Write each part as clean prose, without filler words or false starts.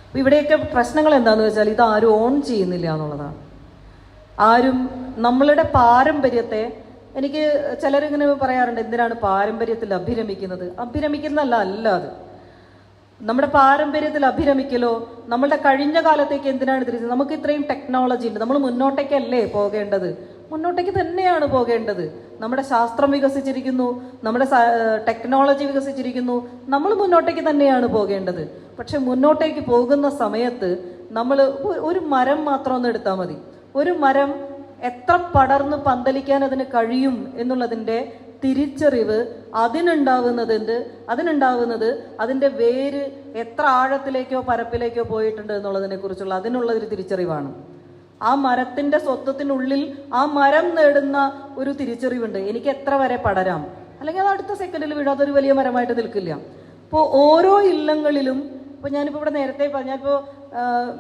അപ്പോൾ ഇവിടെയൊക്കെ പ്രശ്നങ്ങൾ എന്താണെന്ന് വെച്ചാൽ ഇത് ആരും ഓൺ ചെയ്യുന്നില്ല എന്നുള്ളതാണ്. ആരും നമ്മളുടെ പാരമ്പര്യത്തെ, എനിക്ക് ചിലരിങ്ങനെ പറയാറുണ്ട്, എന്തിനാണ് പാരമ്പര്യത്തിൽ അഭിരമിക്കുന്നത്? അഭിരമിക്കുന്നതല്ല അത്. നമ്മുടെ പാരമ്പര്യത്തിൽ അഭിരമിക്കലോ നമ്മളുടെ കഴിഞ്ഞ കാലത്തേക്ക് എന്തിനാണ് തിരിച്ചത്? നമുക്ക് ഇത്രയും ടെക്നോളജി ഉണ്ട്, നമ്മൾ മുന്നോട്ടേക്കല്ലേ പോകേണ്ടത്? മുന്നോട്ടേക്ക് തന്നെയാണ് പോകേണ്ടത്. നമ്മുടെ ശാസ്ത്രം വികസിച്ചിരിക്കുന്നു, നമ്മുടെ ടെക്നോളജി വികസിച്ചിരിക്കുന്നു, നമ്മൾ മുന്നോട്ടേക്ക് തന്നെയാണ് പോകേണ്ടത്. പക്ഷെ മുന്നോട്ടേക്ക് പോകുന്ന സമയത്ത് നമ്മൾ ഒരു മരം മാത്രം ഒന്ന് എടുത്താൽ മതി. ഒരു മരം എത്ര പടർന്ന് പന്തലിക്കാൻ അതിന് കഴിയും എന്നുള്ളതിൻ്റെ തിരിച്ചറിവ് അതിനുണ്ടാവുന്നത് അതിൻ്റെ വേര് എത്ര ആഴത്തിലേക്കോ പരപ്പിലേക്കോ പോയിട്ടുണ്ട് എന്നുള്ളതിനെ കുറിച്ചുള്ള അതിനുള്ള ഒരു തിരിച്ചറിവാണ്. ആ മരത്തിൻ്റെ സ്വത്വത്തിനുള്ളിൽ ആ മരം നേടുന്ന ഒരു തിരിച്ചറിവുണ്ട്. എനിക്ക് എത്ര വരെ പടരാം, അല്ലെങ്കിൽ അത് അടുത്ത സെക്കൻഡിൽ വീഴും, അതൊരു വലിയ മരമായിട്ട് നിൽക്കില്ല. അപ്പോൾ ഓരോ ഇല്ലങ്ങളിലും, ഇപ്പോൾ ഞാനിപ്പോൾ ഇവിടെ നേരത്തെ ഞാനിപ്പോൾ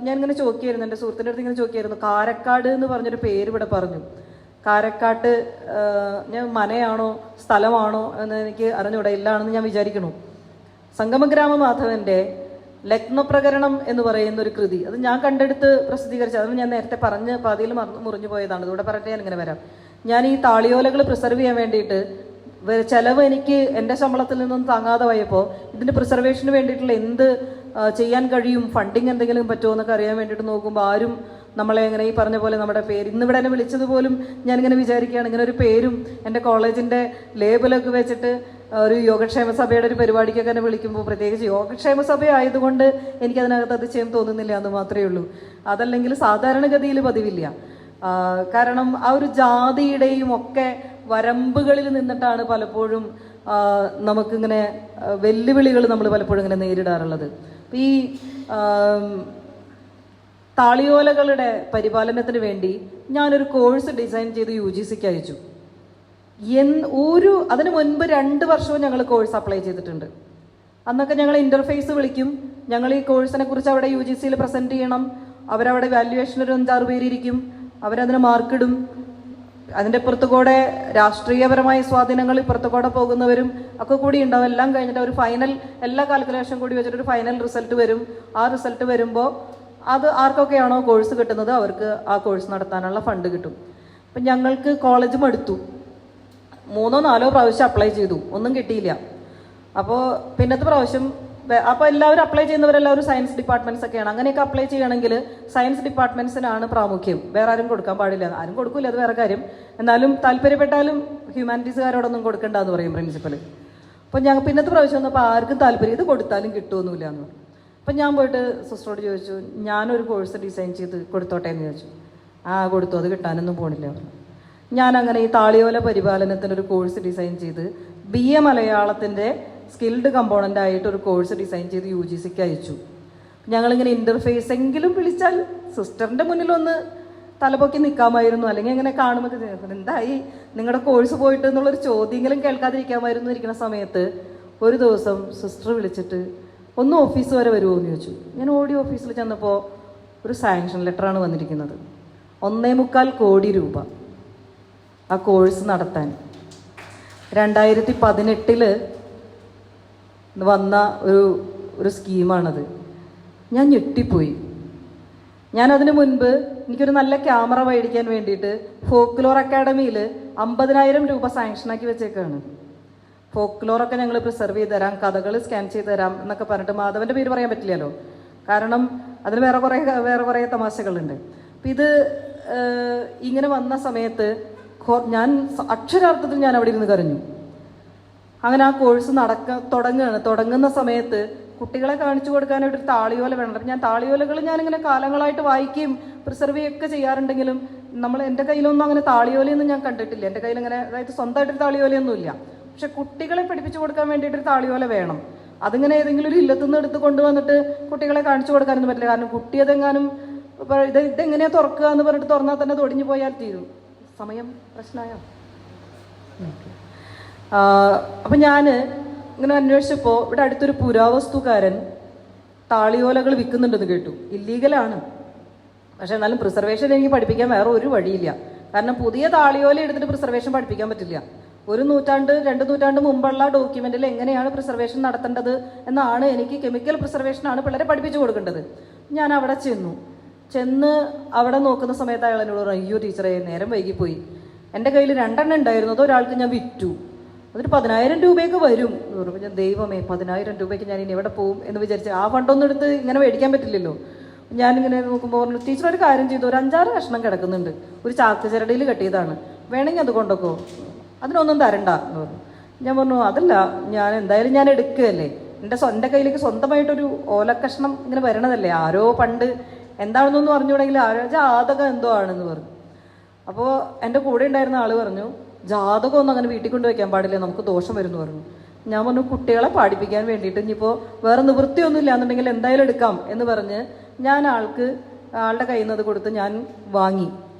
ഞാനിങ്ങനെ ചോദിക്കായിരുന്നു, എൻ്റെ സുഹൃത്തിൻ്റെ അടുത്ത് ഇങ്ങനെ ചോദിക്കായിരുന്നു, കാരക്കാട് എന്ന് പറഞ്ഞൊരു പേര് ഇവിടെ പറഞ്ഞു. കാരക്കാട്ട് ഞാൻ മനയാണോ സ്ഥലമാണോ എന്ന് എനിക്ക് അറിഞ്ഞൂടെ, ഇല്ലാണെന്ന് ഞാൻ വിചാരിക്കണു. സംഗമഗ്രാമ മാധവൻ്റെ ലഗ്നപ്രകരണം എന്ന് പറയുന്ന ഒരു കൃതി, അത് ഞാൻ കണ്ടെടുത്ത് പ്രസിദ്ധീകരിച്ചത്. അത് ഞാൻ നേരത്തെ പറഞ്ഞ് പാതിയിൽ മുറിഞ്ഞു പോയതാണ്. ഇതൂടെ പറഞ്ഞിട്ട് ഞാൻ ഇങ്ങനെ വരാം. ഞാൻ ഈ താളിയോലകൾ പ്രിസർവ് ചെയ്യാൻ വേണ്ടിയിട്ട് ചിലവ് എനിക്ക് എൻ്റെ ശമ്പളത്തിൽ നിന്നും താങ്ങാതെ പോയപ്പോൾ ഇതിൻ്റെ പ്രിസർവേഷന് വേണ്ടിയിട്ടുള്ള എന്ത് ചെയ്യാൻ കഴിയും, ഫണ്ടിങ് എന്തെങ്കിലും പറ്റുമോ എന്നൊക്കെ അറിയാൻ വേണ്ടിയിട്ട് നോക്കുമ്പോൾ ആരും നമ്മളെ ഇങ്ങനെ ഈ പറഞ്ഞ പോലെ നമ്മുടെ പേര് ഇന്നിവിടെ എന്നെ വിളിച്ചത് പോലും ഞാനിങ്ങനെ വിചാരിക്കുകയാണ്, ഇങ്ങനെ ഒരു പേരും എൻ്റെ കോളേജിൻ്റെ ലേബലൊക്കെ വെച്ചിട്ട് ഒരു യോഗക്ഷേമ സഭയുടെ ഒരു പരിപാടിക്കൊക്കെ എന്നെ വിളിക്കുമ്പോൾ, പ്രത്യേകിച്ച് യോഗക്ഷേമ സഭ ആയതുകൊണ്ട് എനിക്കതിനകത്ത് അതിശയം തോന്നുന്നില്ല എന്ന് മാത്രമേ ഉള്ളൂ. അതല്ലെങ്കിൽ സാധാരണഗതിയിൽ പതിവില്ല. കാരണം ആ ഒരു ജാതിയുടെയും ഒക്കെ വരമ്പുകളിൽ നിന്നിട്ടാണ് പലപ്പോഴും നമുക്കിങ്ങനെ വെല്ലുവിളികൾ നമ്മൾ പലപ്പോഴും ഇങ്ങനെ നേരിടാറുള്ളത്. ഈ താളിയോലകളുടെ പരിപാലനത്തിന് വേണ്ടി ഞാനൊരു കോഴ്സ് ഡിസൈൻ ചെയ്ത് UGCക്ക് അയച്ചു. അതിന് മുൻപ് 2 വർഷവും ഞങ്ങൾ കോഴ്സ് അപ്ലൈ ചെയ്തിട്ടുണ്ട്. അന്നൊക്കെ ഞങ്ങൾ ഇൻ്റർഫേസ് വിളിക്കും, ഞങ്ങൾ ഈ കോഴ്സിനെ കുറിച്ച് അവിടെ UGCയിൽ പ്രസൻറ്റ് ചെയ്യണം, അവരവിടെ വാല്യുവേഷൻ ഒരു 5-6 പേരിരിക്കും, അവരതിന് മാർക്കിടും. അതിൻ്റെ പുറത്തുകൂടെ രാഷ്ട്രീയപരമായ സ്വാധീനങ്ങൾ ഇപ്പുറത്തുകൂടെ പോകുന്നവരും ഒക്കെ കൂടി ഉണ്ടാവും. എല്ലാം കഴിഞ്ഞിട്ട് ഒരു ഫൈനൽ എല്ലാ കാൽക്കുലേഷൻ കൂടി വെച്ചിട്ടൊരു ഫൈനൽ റിസൾട്ട് വരും. ആ റിസൾട്ട് വരുമ്പോൾ അത് ആർക്കൊക്കെയാണോ കോഴ്സ് കിട്ടുന്നത് അവർക്ക് ആ കോഴ്സ് നടത്താനുള്ള ഫണ്ട് കിട്ടും. അപ്പം ഞങ്ങൾക്ക് കോളേജ് മടുത്തു. 3-4 പ്രാവശ്യം അപ്ലൈ ചെയ്തു, ഒന്നും കിട്ടിയില്ല. അപ്പോൾ പിന്നത്തെ പ്രാവശ്യം അപ്പോൾ എല്ലാവരും അപ്ലൈ ചെയ്യുന്നവരെല്ലാവരും സയൻസ് ഡിപ്പാർട്ട്മെൻറ്റ്സ് ഒക്കെയാണ്. അങ്ങനെയൊക്കെ അപ്ലൈ ചെയ്യണമെങ്കിൽ സയൻസ് ഡിപ്പാർട്ട്മെൻറ്റ്സിനാണ് പ്രാമുഖ്യം, വേറെ ആരും കൊടുക്കാൻ പാടില്ല. ആരും കൊടുക്കില്ല, അത് വേറെ കാര്യം. എന്നാലും താല്പര്യപ്പെട്ടാലും ഹ്യൂമാനിറ്റീസുകാരോടൊന്നും കൊടുക്കണ്ടെന്ന് പറയും പ്രിൻസിപ്പൽ. അപ്പോൾ ഞങ്ങൾ പിന്നത്തെ പ്രാവശ്യം വന്നപ്പോൾ ആർക്കും താല്പര്യം, ഇത് കൊടുത്താലും കിട്ടുമൊന്നുമില്ല എന്ന് പറഞ്ഞു. അപ്പം ഞാൻ പോയിട്ട് സിസ്റ്ററോട് ചോദിച്ചു, ഞാനൊരു കോഴ്സ് ഡിസൈൻ ചെയ്ത് കൊടുത്തോട്ടെ എന്ന് ചോദിച്ചു. കൊടുത്തു, അത് കിട്ടാനൊന്നും പോണില്ല പറഞ്ഞു. ഞാനങ്ങനെ ഈ താളിയോല പരിപാലനത്തിനൊരു കോഴ്സ് ഡിസൈൻ ചെയ്ത് BA മലയാളത്തിൻ്റെ സ്കിൽഡ് കമ്പോണൻ്റ് ആയിട്ട് ഒരു കോഴ്സ് ഡിസൈൻ ചെയ്ത് UGCക്ക് അയച്ചു. ഞങ്ങളിങ്ങനെ ഇൻ്റർഫേസ് എങ്കിലും വിളിച്ചാൽ സിസ്റ്ററിൻ്റെ മുന്നിലൊന്ന് തലപൊക്കി നിൽക്കാമായിരുന്നു, അല്ലെങ്കിൽ ഇങ്ങനെ കാണുമ്പോൾ എന്തായി നിങ്ങളുടെ കോഴ്സ് പോയിട്ട് എന്നുള്ളൊരു ചോദ്യമെങ്കിലും കേൾക്കാതിരിക്കാമായിരുന്നു. ഇരിക്കുന്ന സമയത്ത് ഒരു ദിവസം സിസ്റ്റർ വിളിച്ചിട്ട് ഒന്ന് ഓഫീസ് വരെ വരുമോ എന്ന് ചോദിച്ചു. ഞാൻ ഓടി ഓഫീസിൽ ചെന്നപ്പോൾ ഒരു സാങ്ഷൻ ലെറ്ററാണ് വന്നിരിക്കുന്നത്. 1.25 കോടി രൂപ ആ കോഴ്സ് നടത്താൻ. 2018 വന്ന ഒരു സ്കീമാണത്. ഞാൻ ഞെട്ടിപ്പോയി. ഞാനതിന് മുൻപ് എനിക്കൊരു നല്ല ക്യാമറ മേടിക്കാൻ വേണ്ടിയിട്ട് ഫോക്ലോർ അക്കാഡമിയിൽ 50,000 രൂപ സാങ്ഷനാക്കി വെച്ചേക്കാണ്. ഫോക്ലോറൊക്കെ ഞങ്ങൾ പ്രിസർവ് ചെയ്ത് തരാം, കഥകൾ സ്കാൻ ചെയ്ത് തരാം എന്നൊക്കെ പറഞ്ഞിട്ട്, മാധവൻ്റെ പേര് പറയാൻ പറ്റില്ലല്ലോ കാരണം അതിൽ വേറെ കുറേ തമാശകളുണ്ട്. അപ്പം ഇത് ഇങ്ങനെ വന്ന സമയത്ത് ഞാൻ അക്ഷരാർത്ഥത്തിൽ ഞാൻ അവിടെ ഇരുന്ന് കരഞ്ഞു. അങ്ങനെ ആ കോഴ്സ് തുടങ്ങുന്ന സമയത്ത് കുട്ടികളെ കാണിച്ചു കൊടുക്കാനായിട്ട് ഒരു താളിയോല വേണം. അപ്പം ഞാൻ താളിയോലകൾ ഞാനിങ്ങനെ കാലങ്ങളായിട്ട് വായിക്കുകയും പ്രിസർവ് ചെയ്യുകയൊക്കെ ചെയ്യാറുണ്ടെങ്കിലും എൻ്റെ കയ്യിലൊന്നും അങ്ങനെ താളിയോലയൊന്നും ഞാൻ കണ്ടിട്ടില്ല. എൻ്റെ കയ്യിൽ ഇങ്ങനെ, അതായത് സ്വന്തമായിട്ടൊരു താളിയോലയൊന്നുമില്ല. പക്ഷെ കുട്ടികളെ പഠിപ്പിച്ചു കൊടുക്കാൻ വേണ്ടിയിട്ടൊരു താളിയോല വേണം. അതിങ്ങനെ ഏതെങ്കിലും ഒരു ഇല്ലത്തുനിന്ന് എടുത്ത് കൊണ്ടുവന്നിട്ട് കുട്ടികളെ കാണിച്ചു കൊടുക്കാനൊന്നും പറ്റില്ല. കാരണം കുട്ടി അതെങ്ങാനും ഇതെങ്ങനെയാണ് തുറക്കുക എന്ന് പറഞ്ഞിട്ട് തുറന്നാൽ തന്നെ തൊടിഞ്ഞു പോയാൽ തീരും. സമയം പ്രശ്നമായോ? അപ്പം ഞാൻ ഇങ്ങനെ അന്വേഷിച്ചപ്പോൾ ഇവിടെ അടുത്തൊരു പുരാവസ്തുക്കാരൻ താളിയോലകൾ വിൽക്കുന്നുണ്ടെന്ന് കേട്ടു. ഇല്ലീഗലാണ്, പക്ഷെ എന്നാലും പ്രിസർവേഷൻ എനിക്ക് പഠിപ്പിക്കാൻ വേറെ ഒരു വഴിയില്ല. കാരണം പുതിയ താളിയോല എടുത്തിട്ട് പ്രിസർവേഷൻ പഠിപ്പിക്കാൻ പറ്റില്ല. 1 നൂറ്റാണ്ട് 2 നൂറ്റാണ്ട് മുമ്പുള്ള ഡോക്യുമെന്റിൽ എങ്ങനെയാണ് പ്രിസർവേഷൻ നടത്തേണ്ടത് എന്നാണ് എനിക്ക്, കെമിക്കൽ പ്രിസർവേഷനാണ് പിള്ളേരെ പഠിപ്പിച്ചു കൊടുക്കേണ്ടത്. ഞാൻ അവിടെ ചെന്ന് അവിടെ നോക്കുന്ന സമയത്ത് അയാൾ എന്നോട് പറഞ്ഞു, അയ്യോ ടീച്ചറെ നേരം വൈകിപ്പോയി, എൻ്റെ കയ്യിൽ 2 എണ്ണം ഉണ്ടായിരുന്നു, അതൊരാൾക്ക് ഞാൻ വിറ്റു, അതൊരു 10,000 രൂപയൊക്കെ വരും എന്ന് പറഞ്ഞു. ഞാൻ ദൈവമേ 10,000 രൂപയ്ക്ക് ഞാൻ ഇനി എവിടെ പോകും എന്ന് വിചാരിച്ച് ആ ഫണ്ടൊന്നും എടുത്ത് ഇങ്ങനെ മേടിക്കാൻ പറ്റില്ലല്ലോ. ഞാനിങ്ങനെ നോക്കുമ്പോൾ പറഞ്ഞു, ടീച്ചർ ഒരു കാര്യം ചെയ്തു, ഒരു 5-6 കഷ്ണം കിടക്കുന്നുണ്ട്, ഒരു ചാക്ക് ചിരടിയിൽ കെട്ടിയതാണ്, വേണമെങ്കിൽ അത് കൊണ്ടൊക്കോ, അതിനൊന്നും തരണ്ട എന്ന് പറഞ്ഞു. ഞാൻ പറഞ്ഞു അതല്ല, ഞാൻ എന്തായാലും ഞാൻ എടുക്കുകയല്ലേ, എൻ്റെ കയ്യിലേക്ക് സ്വന്തമായിട്ടൊരു ഓലക്കഷ്ണം ഇങ്ങനെ വരണതല്ലേ, ആരോ പണ്ട് എന്താണെന്നൊന്നും അറിഞ്ഞുകൂടെങ്കിൽ ആരോ ജാതകം എന്തോ ആണെന്ന് പറഞ്ഞു. അപ്പോൾ എൻ്റെ കൂടെ ഉണ്ടായിരുന്ന ആൾ പറഞ്ഞു, ജാതകമൊന്നും അങ്ങനെ വീട്ടിൽ കൊണ്ട് വയ്ക്കാൻ പാടില്ല, നമുക്ക് ദോഷം വരുമെന്ന് പറഞ്ഞു. ഞാൻ പറഞ്ഞു കുട്ടികളെ പാടിപ്പിക്കാൻ വേണ്ടിയിട്ട് ഇനിയിപ്പോൾ വേറെ നിവൃത്തിയൊന്നും ഇല്ല എന്നുണ്ടെങ്കിൽ എന്തായാലും എടുക്കാം എന്ന് പറഞ്ഞ് ഞാൻ ആളുടെ കയ്യിൽ നിന്ന് അത് കൊടുത്ത് ഞാൻ വാങ്ങി.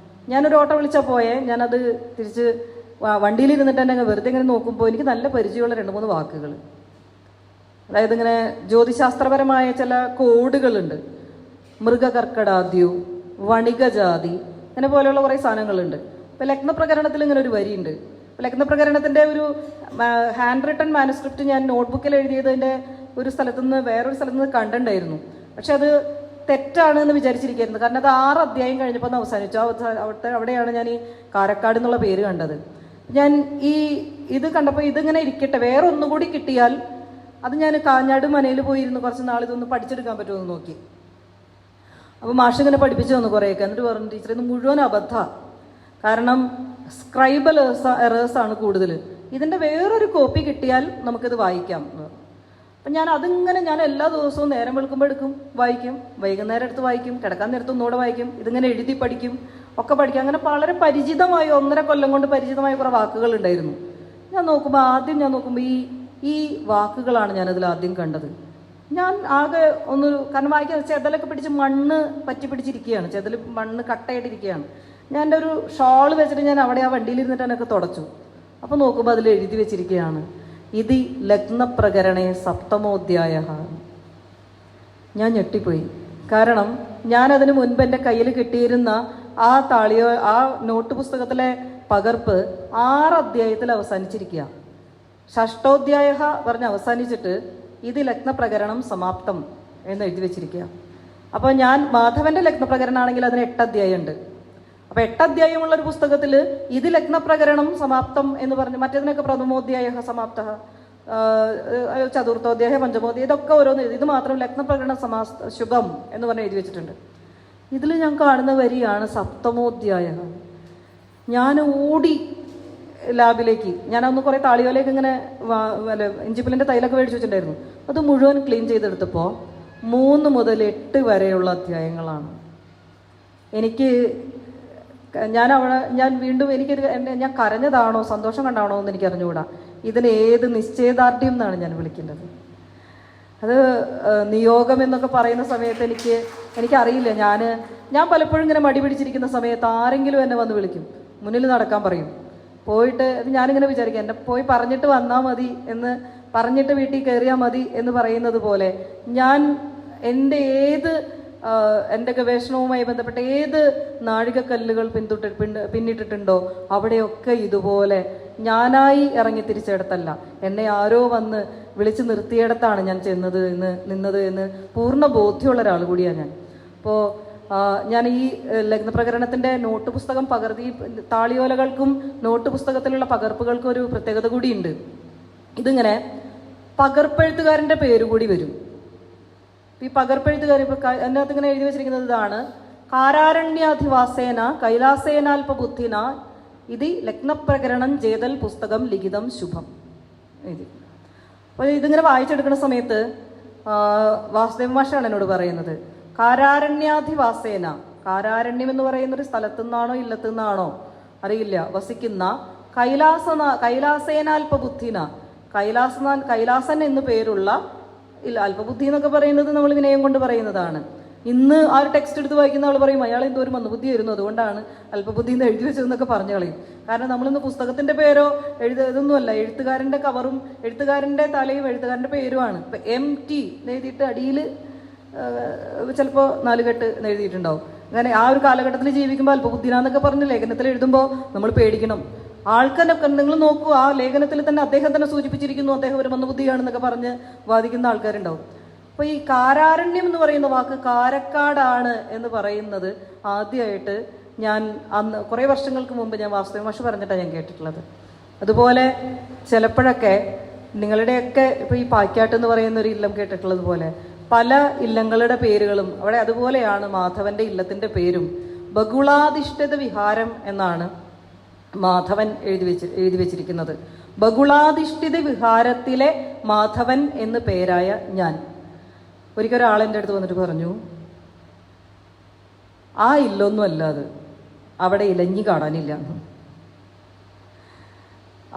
ഞാനൊരു ഓട്ടോ വിളിച്ചാൽ പോയേ, ഞാനത് തിരിച്ച് വണ്ടിയിലിരുന്നിട്ട് തന്നെ വെറുതെ ഇങ്ങനെ നോക്കുമ്പോൾ എനിക്ക് നല്ല പരിചയമുള്ള 2-3 വാക്കുകൾ, അതായത് ഇങ്ങനെ ജ്യോതിശാസ്ത്രപരമായ ചില കോഡുകളുണ്ട്. മൃഗകർക്കടാദ്യു, വണികജാതി, അങ്ങനെ പോലെയുള്ള കുറേ സാധനങ്ങളുണ്ട്. ഇപ്പം ലഗ്നപ്രകരണത്തിൽ ഇങ്ങനെ ഒരു വരിയുണ്ട്. ലഗ്നപ്രകരണത്തിൻ്റെ ഒരു ഹാൻഡ് റിട്ടൺ മാനുസ്ക്രിപ്റ്റ് ഞാൻ നോട്ട്ബുക്കിൽ എഴുതിയതിൻ്റെ ഒരു സ്ഥലത്തുനിന്ന് വേറൊരു സ്ഥലത്തുനിന്ന് കണ്ടിട്ടുണ്ടായിരുന്നു. പക്ഷെ അത് തെറ്റാണ് എന്ന് വിചാരിച്ചിരിക്കുന്നത്. കാരണം അത് 6 അധ്യായം കഴിഞ്ഞപ്പോൾ അത് അവസാനിച്ചു. അവിടെയാണ് ഞാൻ ഈ കാരക്കാട് എന്നുള്ള പേര് കണ്ടത്. ഞാൻ ഇത് കണ്ടപ്പോൾ ഇതിങ്ങനെ ഇരിക്കട്ടെ, വേറെ ഒന്നുകൂടി കിട്ടിയാൽ അത് ഞാൻ കാഞ്ഞാട് മനയിൽ പോയിരുന്നു കുറച്ച് നാൾ ഇതൊന്ന് പഠിച്ചെടുക്കാൻ പറ്റുമോ എന്ന് നോക്കി. അപ്പോൾ മാഷ് ഇങ്ങനെ പഠിപ്പിച്ചു തന്നു കുറേയൊക്കെ. എന്നിട്ട് പറഞ്ഞു, ടീച്ചർ ഇത് മുഴുവൻ അബദ്ധ, കാരണം സ്ക്രൈബൽ എറേഴ്സാണ് കൂടുതൽ, ഇതിൻ്റെ വേറൊരു കോപ്പി കിട്ടിയാൽ നമുക്കിത് വായിക്കാം എന്ന് പറഞ്ഞു. അപ്പം ഞാൻ എല്ലാ ദിവസവും നേരം വെളുക്കുമ്പോൾ എടുക്കും, വായിക്കും, വൈകുന്നേരം എടുത്ത് വായിക്കും, കിടക്കാൻ നേരത്ത് ഒന്നുകൂടെ വായിക്കും, ഇതിങ്ങനെ എഴുതി പഠിക്കും, ഒക്കെ പഠിക്കും. അങ്ങനെ വളരെ പരിചിതമായി 1.5 കൊല്ലം കൊണ്ട് പരിചിതമായ കുറേ വാക്കുകൾ ഉണ്ടായിരുന്നു. ആദ്യം ഞാൻ നോക്കുമ്പോൾ ഈ വാക്കുകളാണ് ഞാനതിൽ ആദ്യം കണ്ടത്. ഞാൻ ആകെ കാരണം വായിക്കാൻ ചെതലൊക്കെ പിടിച്ച് മണ്ണ് പറ്റി പിടിച്ചിരിക്കുകയാണ്, ചെതൽ മണ്ണ് കട്ടയായിട്ടിരിക്കുകയാണ്. ഞാൻ എൻ്റെ ഒരു ഷോൾ വെച്ചിട്ട് ഞാൻ അവിടെ ആ വണ്ടിയിലിരുന്നിട്ട് എന്നൊക്കെ തുടച്ചു. അപ്പോൾ നോക്കുമ്പോൾ അതിൽ എഴുതി വെച്ചിരിക്കുകയാണ്, ഇത് ലഗ്നപ്രകരണേ സപ്തമോധ്യായ. ഞാൻ ഞെട്ടിപ്പോയി. കാരണം ഞാനതിന് മുൻപ് എൻ്റെ കയ്യിൽ കിട്ടിയിരുന്ന ആ നോട്ട് പുസ്തകത്തിലെ പകർപ്പ് 6 അധ്യായത്തിൽ അവസാനിച്ചിരിക്കുക. ഷഷ്ടോധ്യായ പറഞ്ഞ് അവസാനിച്ചിട്ട് ഇത് ലഗ്നപ്രകരണം സമാപ്തം എന്ന് എഴുതി വെച്ചിരിക്കുക. അപ്പോൾ ഞാൻ മാധവൻ്റെ ലഗ്നപ്രകരണമാണെങ്കിൽ അതിന് 8 അധ്യായം ഉണ്ട്. അപ്പോൾ 8 അധ്യായമുള്ളൊരു പുസ്തകത്തിൽ ഇത് ലഗ്നപ്രകരണം സമാപ്തം എന്ന് പറഞ്ഞ്, മറ്റേതിനൊക്കെ പ്രഥമോധ്യായ സമാപ്ത, ചതുർത്ഥോധ്യായ, പഞ്ചമോധ്യായ, ഇതൊക്കെ ഓരോന്ന് എഴുതി. ഇത് മാത്രം ലഗ്നപ്രകരണം ശുഭം എന്ന് പറഞ്ഞ് എഴുതി വെച്ചിട്ടുണ്ട്. ഇതിൽ ഞാൻ കാണുന്ന വരിയാണ് സപ്തമോധ്യായ. ഞാൻ ഓടി ലാബിലേക്ക്, ഞാനൊന്ന് കുറേ താളിയോലേക്ക് ഇങ്ങനെ ഇഞ്ചിപ്പിലിൻ്റെ തൈലൊക്കെ മേടിച്ച് വെച്ചിട്ടുണ്ടായിരുന്നു. അത് മുഴുവൻ ക്ലീൻ ചെയ്തെടുത്തപ്പോൾ 3 മുതൽ 8 വരെയുള്ള അധ്യായങ്ങളാണ്. ഞാൻ വീണ്ടും ഞാൻ കരഞ്ഞതാണോ സന്തോഷം കണ്ടാണോ എന്ന് എനിക്ക് അറിഞ്ഞുകൂടാ. ഇതിന് ഏത് നിശ്ചയദാർഢ്യം എന്നാണ് ഞാൻ വിളിക്കേണ്ടത്. അത് നിയോഗം എന്നൊക്കെ പറയുന്ന സമയത്ത് എനിക്കറിയില്ല. ഞാൻ പലപ്പോഴും ഇങ്ങനെ മടി പിടിച്ചിരിക്കുന്ന സമയത്ത് ആരെങ്കിലും എന്നെ വന്ന് വിളിക്കും, മുന്നിൽ നടക്കാൻ പറയും. പോയിട്ട് ഞാനിങ്ങനെ വിചാരിക്കാം, എന്നെ പോയി പറഞ്ഞിട്ട് വന്നാൽ മതി എന്ന്, പറഞ്ഞിട്ട് വീട്ടിൽ കയറിയാൽ മതി എന്ന് പറയുന്നത് പോലെ ഞാൻ എൻ്റെ ഗവേഷണവുമായി ബന്ധപ്പെട്ട ഏത് നാഴികക്കല്ലുകൾ പിന്നിട്ടിട്ടുണ്ടോ അവിടെയൊക്കെ ഇതുപോലെ ഞാനായി ഇറങ്ങി തിരിച്ചിടത്തല്ല, എന്നെ ആരോ വന്ന് വിളിച്ച് നിർത്തിയിടത്താണ് ഞാൻ നിന്നത് എന്ന് പൂർണ്ണ ബോധ്യമുള്ള ഒരാൾ കൂടിയാണ് ഞാൻ. അപ്പോൾ ഞാൻ ഈ ലഗ്നപ്രകരണത്തിൻ്റെ നോട്ട് പുസ്തകം താളിയോലകൾക്കും നോട്ട് പുസ്തകത്തിലുള്ള പകർപ്പുകൾക്കും ഒരു പ്രത്യേകത കൂടിയുണ്ട്. ഇതിങ്ങനെ പകർപ്പെഴുത്തുകാരൻ്റെ പേര് കൂടി വരും. ഈ പകർപ്പെഴുത്തുകാർ അതിനകത്ത് ഇങ്ങനെ എഴുതി വെച്ചിരിക്കുന്നത് ഇതാണ്: കാരാരണ്യാധിവാസേന കൈലാസേനാൽപബുദ്ധിന ഇത് ലഗ്നപ്രകരണം ജേതൽ പുസ്തകം ലിഖിതം ശുഭം എഴുതി. അപ്പോൾ ഇതിങ്ങനെ വായിച്ചെടുക്കുന്ന സമയത്ത് വാസുദേവ മാഷാണ് എന്നോട് പറയുന്നത്, കാരാരണ്യാധിവാസേന, കാരാരണ്യം എന്ന് പറയുന്നൊരു സ്ഥലത്തു നിന്നാണോ ഇല്ലത്തു നിന്നാണോ അറിയില്ല, വസിക്കുന്ന കൈലാസേനാൽപബുദ്ധിന, കൈലാസൻ എന്നു പേരുള്ള, അല്പബുദ്ധി എന്നൊക്കെ പറയുന്നത് നമ്മൾ വിനയം കൊണ്ട് പറയുന്നതാണ്. ഇന്ന് ആ ഒരു ടെക്സ്റ്റ് എടുത്ത് വായിക്കുന്ന ആൾ പറയും അയാൾ എന്തോ ഒരു മന്ദബുദ്ധി ആയിരുന്നു, അതുകൊണ്ടാണ് അല്പബുദ്ധി എന്ന് എഴുതി വെച്ചതെന്നൊക്കെ പറഞ്ഞു കളയും. കാരണം നമ്മളിന്ന് പുസ്തകത്തിൻ്റെ പേരോ ഇതൊന്നുമല്ല, എഴുത്തുകാരൻ്റെ കവറും എഴുത്തുകാരൻ്റെ തലയും എഴുത്തുകാരൻ്റെ പേരുമാണ്. ഇപ്പം MT എഴുതിയിട്ട് അടിയിൽ ചിലപ്പോൾ 4 കെട്ട് എഴുതിയിട്ടുണ്ടാവും. അങ്ങനെ ആ ഒരു കാലഘട്ടത്തിൽ ജീവിക്കുമ്പോൾ അല്പബുദ്ധിനാന്നൊക്കെ പറഞ്ഞ് ലേഖനത്തിൽ എഴുതുമ്പോൾ നമ്മൾ പേടിക്കണം. ആൾക്കാരൊക്കെ നിങ്ങൾ നോക്കൂ, ആ ലേഖനത്തിൽ തന്നെ അദ്ദേഹം തന്നെ സൂചിപ്പിച്ചിരിക്കുന്നു അദ്ദേഹം ഒരു മന്ദബുദ്ധിയാണെന്നൊക്കെ പറഞ്ഞ് വാദിക്കുന്ന ആൾക്കാരുണ്ടാവും. അപ്പോൾ ഈ കാരാരണ്യം എന്ന് പറയുന്ന വാക്ക് കാരക്കാടാണ് എന്ന് പറയുന്നത് ആദ്യമായിട്ട് ഞാൻ അന്ന് കുറേ വർഷങ്ങൾക്ക് മുമ്പ് ഞാൻ വാസ്തവ മാഷ് പറഞ്ഞിട്ടാണ് ഞാൻ കേട്ടിട്ടുള്ളത്. അതുപോലെ ചിലപ്പോഴൊക്കെ നിങ്ങളുടെയൊക്കെ ഇപ്പോൾ ഈ പായ്ക്കാട്ട് എന്ന് പറയുന്ന ഒരു ഇല്ലം കേട്ടിട്ടുള്ളത് പോലെ പല ഇല്ലങ്ങളുടെ പേരുകളും അവിടെ അതുപോലെയാണ്. മാധവന്റെ ഇല്ലത്തിൻ്റെ പേരും ബഗുളാധിഷ്ഠിത വിഹാരം എന്നാണ് മാധവൻ എഴുതി വെച്ചിരിക്കുന്നത്. ബഗുളാധിഷ്ഠിത വിഹാരത്തിലെ മാധവൻ എന്ന് പേരായ ഞാൻ. ഒരിക്കൽ ഒരാളെൻ്റെ അടുത്ത് വന്നിട്ട് പറഞ്ഞു, ആ ഇല്ലൊന്നും അല്ല അത്, അവിടെ ഇലഞ്ഞി കാണാനില്ല.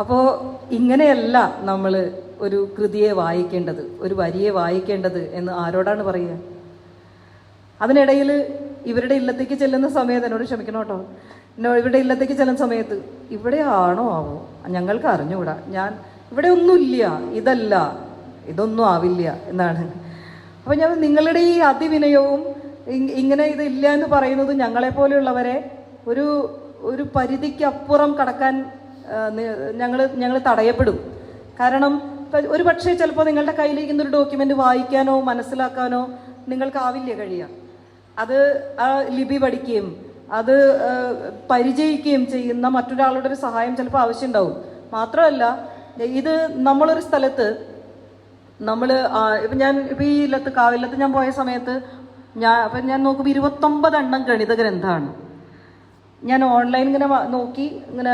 അപ്പോൾ ഇങ്ങനെയല്ല നമ്മൾ ഒരു കൃതിയെ വായിക്കേണ്ടത്, ഒരു വരിയെ വായിക്കേണ്ടത് എന്ന് ആരോടാണ് പറയുക? അതിനിടയിൽ ഇവരുടെ ഇല്ലത്തേക്ക് ചെല്ലുന്ന സമയത്ത് എന്നോട് ക്ഷമിക്കണം കേട്ടോ, ഇവരുടെ ഇല്ലത്തേക്ക് ചെല്ലുന്ന സമയത്ത് ഇവിടെ ആണോ ആവോ, ഞങ്ങൾക്ക് അറിഞ്ഞുകൂടാ, ഞാൻ ഇവിടെ ഒന്നുമില്ല, ഇതല്ല, ഇതൊന്നും ആവില്ല എന്നാണ്. അപ്പോൾ ഞാൻ നിങ്ങളുടെ ഈ അതിവിനയവും ഇങ്ങനെ ഇതില്ല എന്ന് പറയുന്നത് ഞങ്ങളെപ്പോലെയുള്ളവരെ ഒരു ഒരു പരിധിക്കപ്പുറം കടക്കാൻ ഞങ്ങൾ തടയപ്പെടും. കാരണം ഒരു പക്ഷേ ചിലപ്പോൾ നിങ്ങളുടെ കയ്യിലിരിക്കുന്ന ഒരു ഡോക്യുമെൻ്റ് വായിക്കാനോ മനസ്സിലാക്കാനോ നിങ്ങൾക്കാവില്ല കഴിയുക. അത് ആ ലിപി പഠിക്കുകയും അത് പരിചയിക്കുകയും ചെയ്യുന്ന മറ്റൊരാളുടെ ഒരു സഹായം ചിലപ്പോൾ ആവശ്യമുണ്ടാവും. മാത്രമല്ല ഇത് നമ്മളൊരു സ്ഥലത്ത് ഇപ്പം ഈ കാവില്ലത്ത് ഞാൻ പോയ സമയത്ത് ഞാൻ നോക്കുമ്പോൾ 29 എണ്ണം ഗണിത ഗ്രന്ഥമാണ്. ഞാൻ ഓൺലൈൻ ഇങ്ങനെ നോക്കി, ഇങ്ങനെ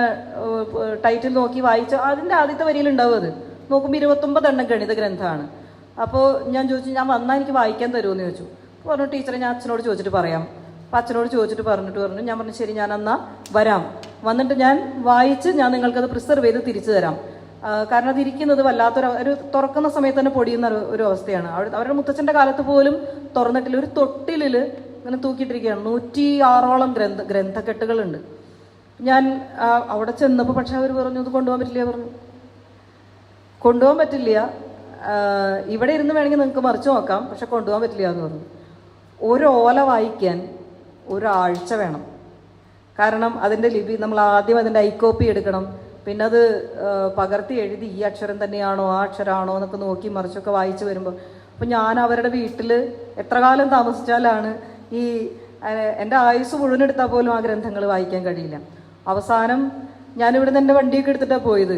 ടൈറ്റിൽ നോക്കി വായിച്ച അതിൻ്റെ ആദ്യത്തെ വരിയിലുണ്ടാവും. അത് നോക്കുമ്പോൾ 29 എണ്ണം ഗണിത ഗ്രന്ഥമാണ്. അപ്പോൾ ഞാൻ ചോദിച്ചു, ഞാൻ വന്നാൽ എനിക്ക് വായിക്കാൻ തരുമെന്ന് ചോദിച്ചു. പറഞ്ഞു, ടീച്ചറെ ഞാൻ അച്ഛനോട് ചോദിച്ചിട്ട് പറയാം. അപ്പോൾ അച്ഛനോട് ചോദിച്ചിട്ട് പറഞ്ഞു. ഞാൻ പറഞ്ഞു, ശരി, ഞാൻ എന്നാൽ വരാം, വന്നിട്ട് ഞാൻ വായിച്ച് ഞാൻ നിങ്ങൾക്കത് പ്രിസർവ് ചെയ്ത് തിരിച്ചു തരാം. കാരണം അതിരിക്കുന്നത് വല്ലാത്തൊരു തുറക്കുന്ന സമയത്ത് തന്നെ പൊടിയുന്ന ഒരു അവസ്ഥയാണ്. അവരുടെ മുത്തച്ഛൻ്റെ കാലത്ത് പോലും തുറന്നിട്ടില്ല. ഒരു തൊട്ടിലിൽ ഇങ്ങനെ തൂക്കിയിട്ടിരിക്കുകയാണ്. 106ഓളം ഗ്രന്ഥക്കെട്ടുകളുണ്ട്. ഞാൻ അവിടെ ചെന്നപ്പോൾ പക്ഷെ അവർ പറഞ്ഞു, ഇത് കൊണ്ടുപോകാൻ പറ്റില്ല. കൊണ്ടുപോകാൻ പറ്റില്ല, ഇവിടെ ഇരുന്ന് വേണമെങ്കിൽ നിങ്ങൾക്ക് മറിച്ച് നോക്കാം, പക്ഷെ കൊണ്ടുപോകാൻ പറ്റില്ല എന്ന് പറഞ്ഞു. ഒരു ഓല വായിക്കാൻ ഒരാഴ്ച വേണം. കാരണം അതിൻ്റെ ലിപി നമ്മൾ ആദ്യം അതിൻ്റെ ഐ കോപ്പി എടുക്കണം, പിന്നെ അത് പകർത്തി എഴുതി ഈ അക്ഷരം തന്നെയാണോ ആ അക്ഷരമാണോ എന്നൊക്കെ നോക്കി മറിച്ചൊക്കെ വായിച്ച് വരുമ്പോൾ. അപ്പം ഞാൻ അവരുടെ വീട്ടിൽ എത്ര കാലം താമസിച്ചാലാണ് ഈ എൻ്റെ ആയുസ് മുഴുവൻ എടുത്താൽ പോലും ആ ഗ്രന്ഥങ്ങൾ വായിക്കാൻ കഴിയില്ല. അവസാനം ഞാനിവിടെ നിന്ന് എൻ്റെ വണ്ടിയൊക്കെ എടുത്തിട്ടാണ് പോയത്.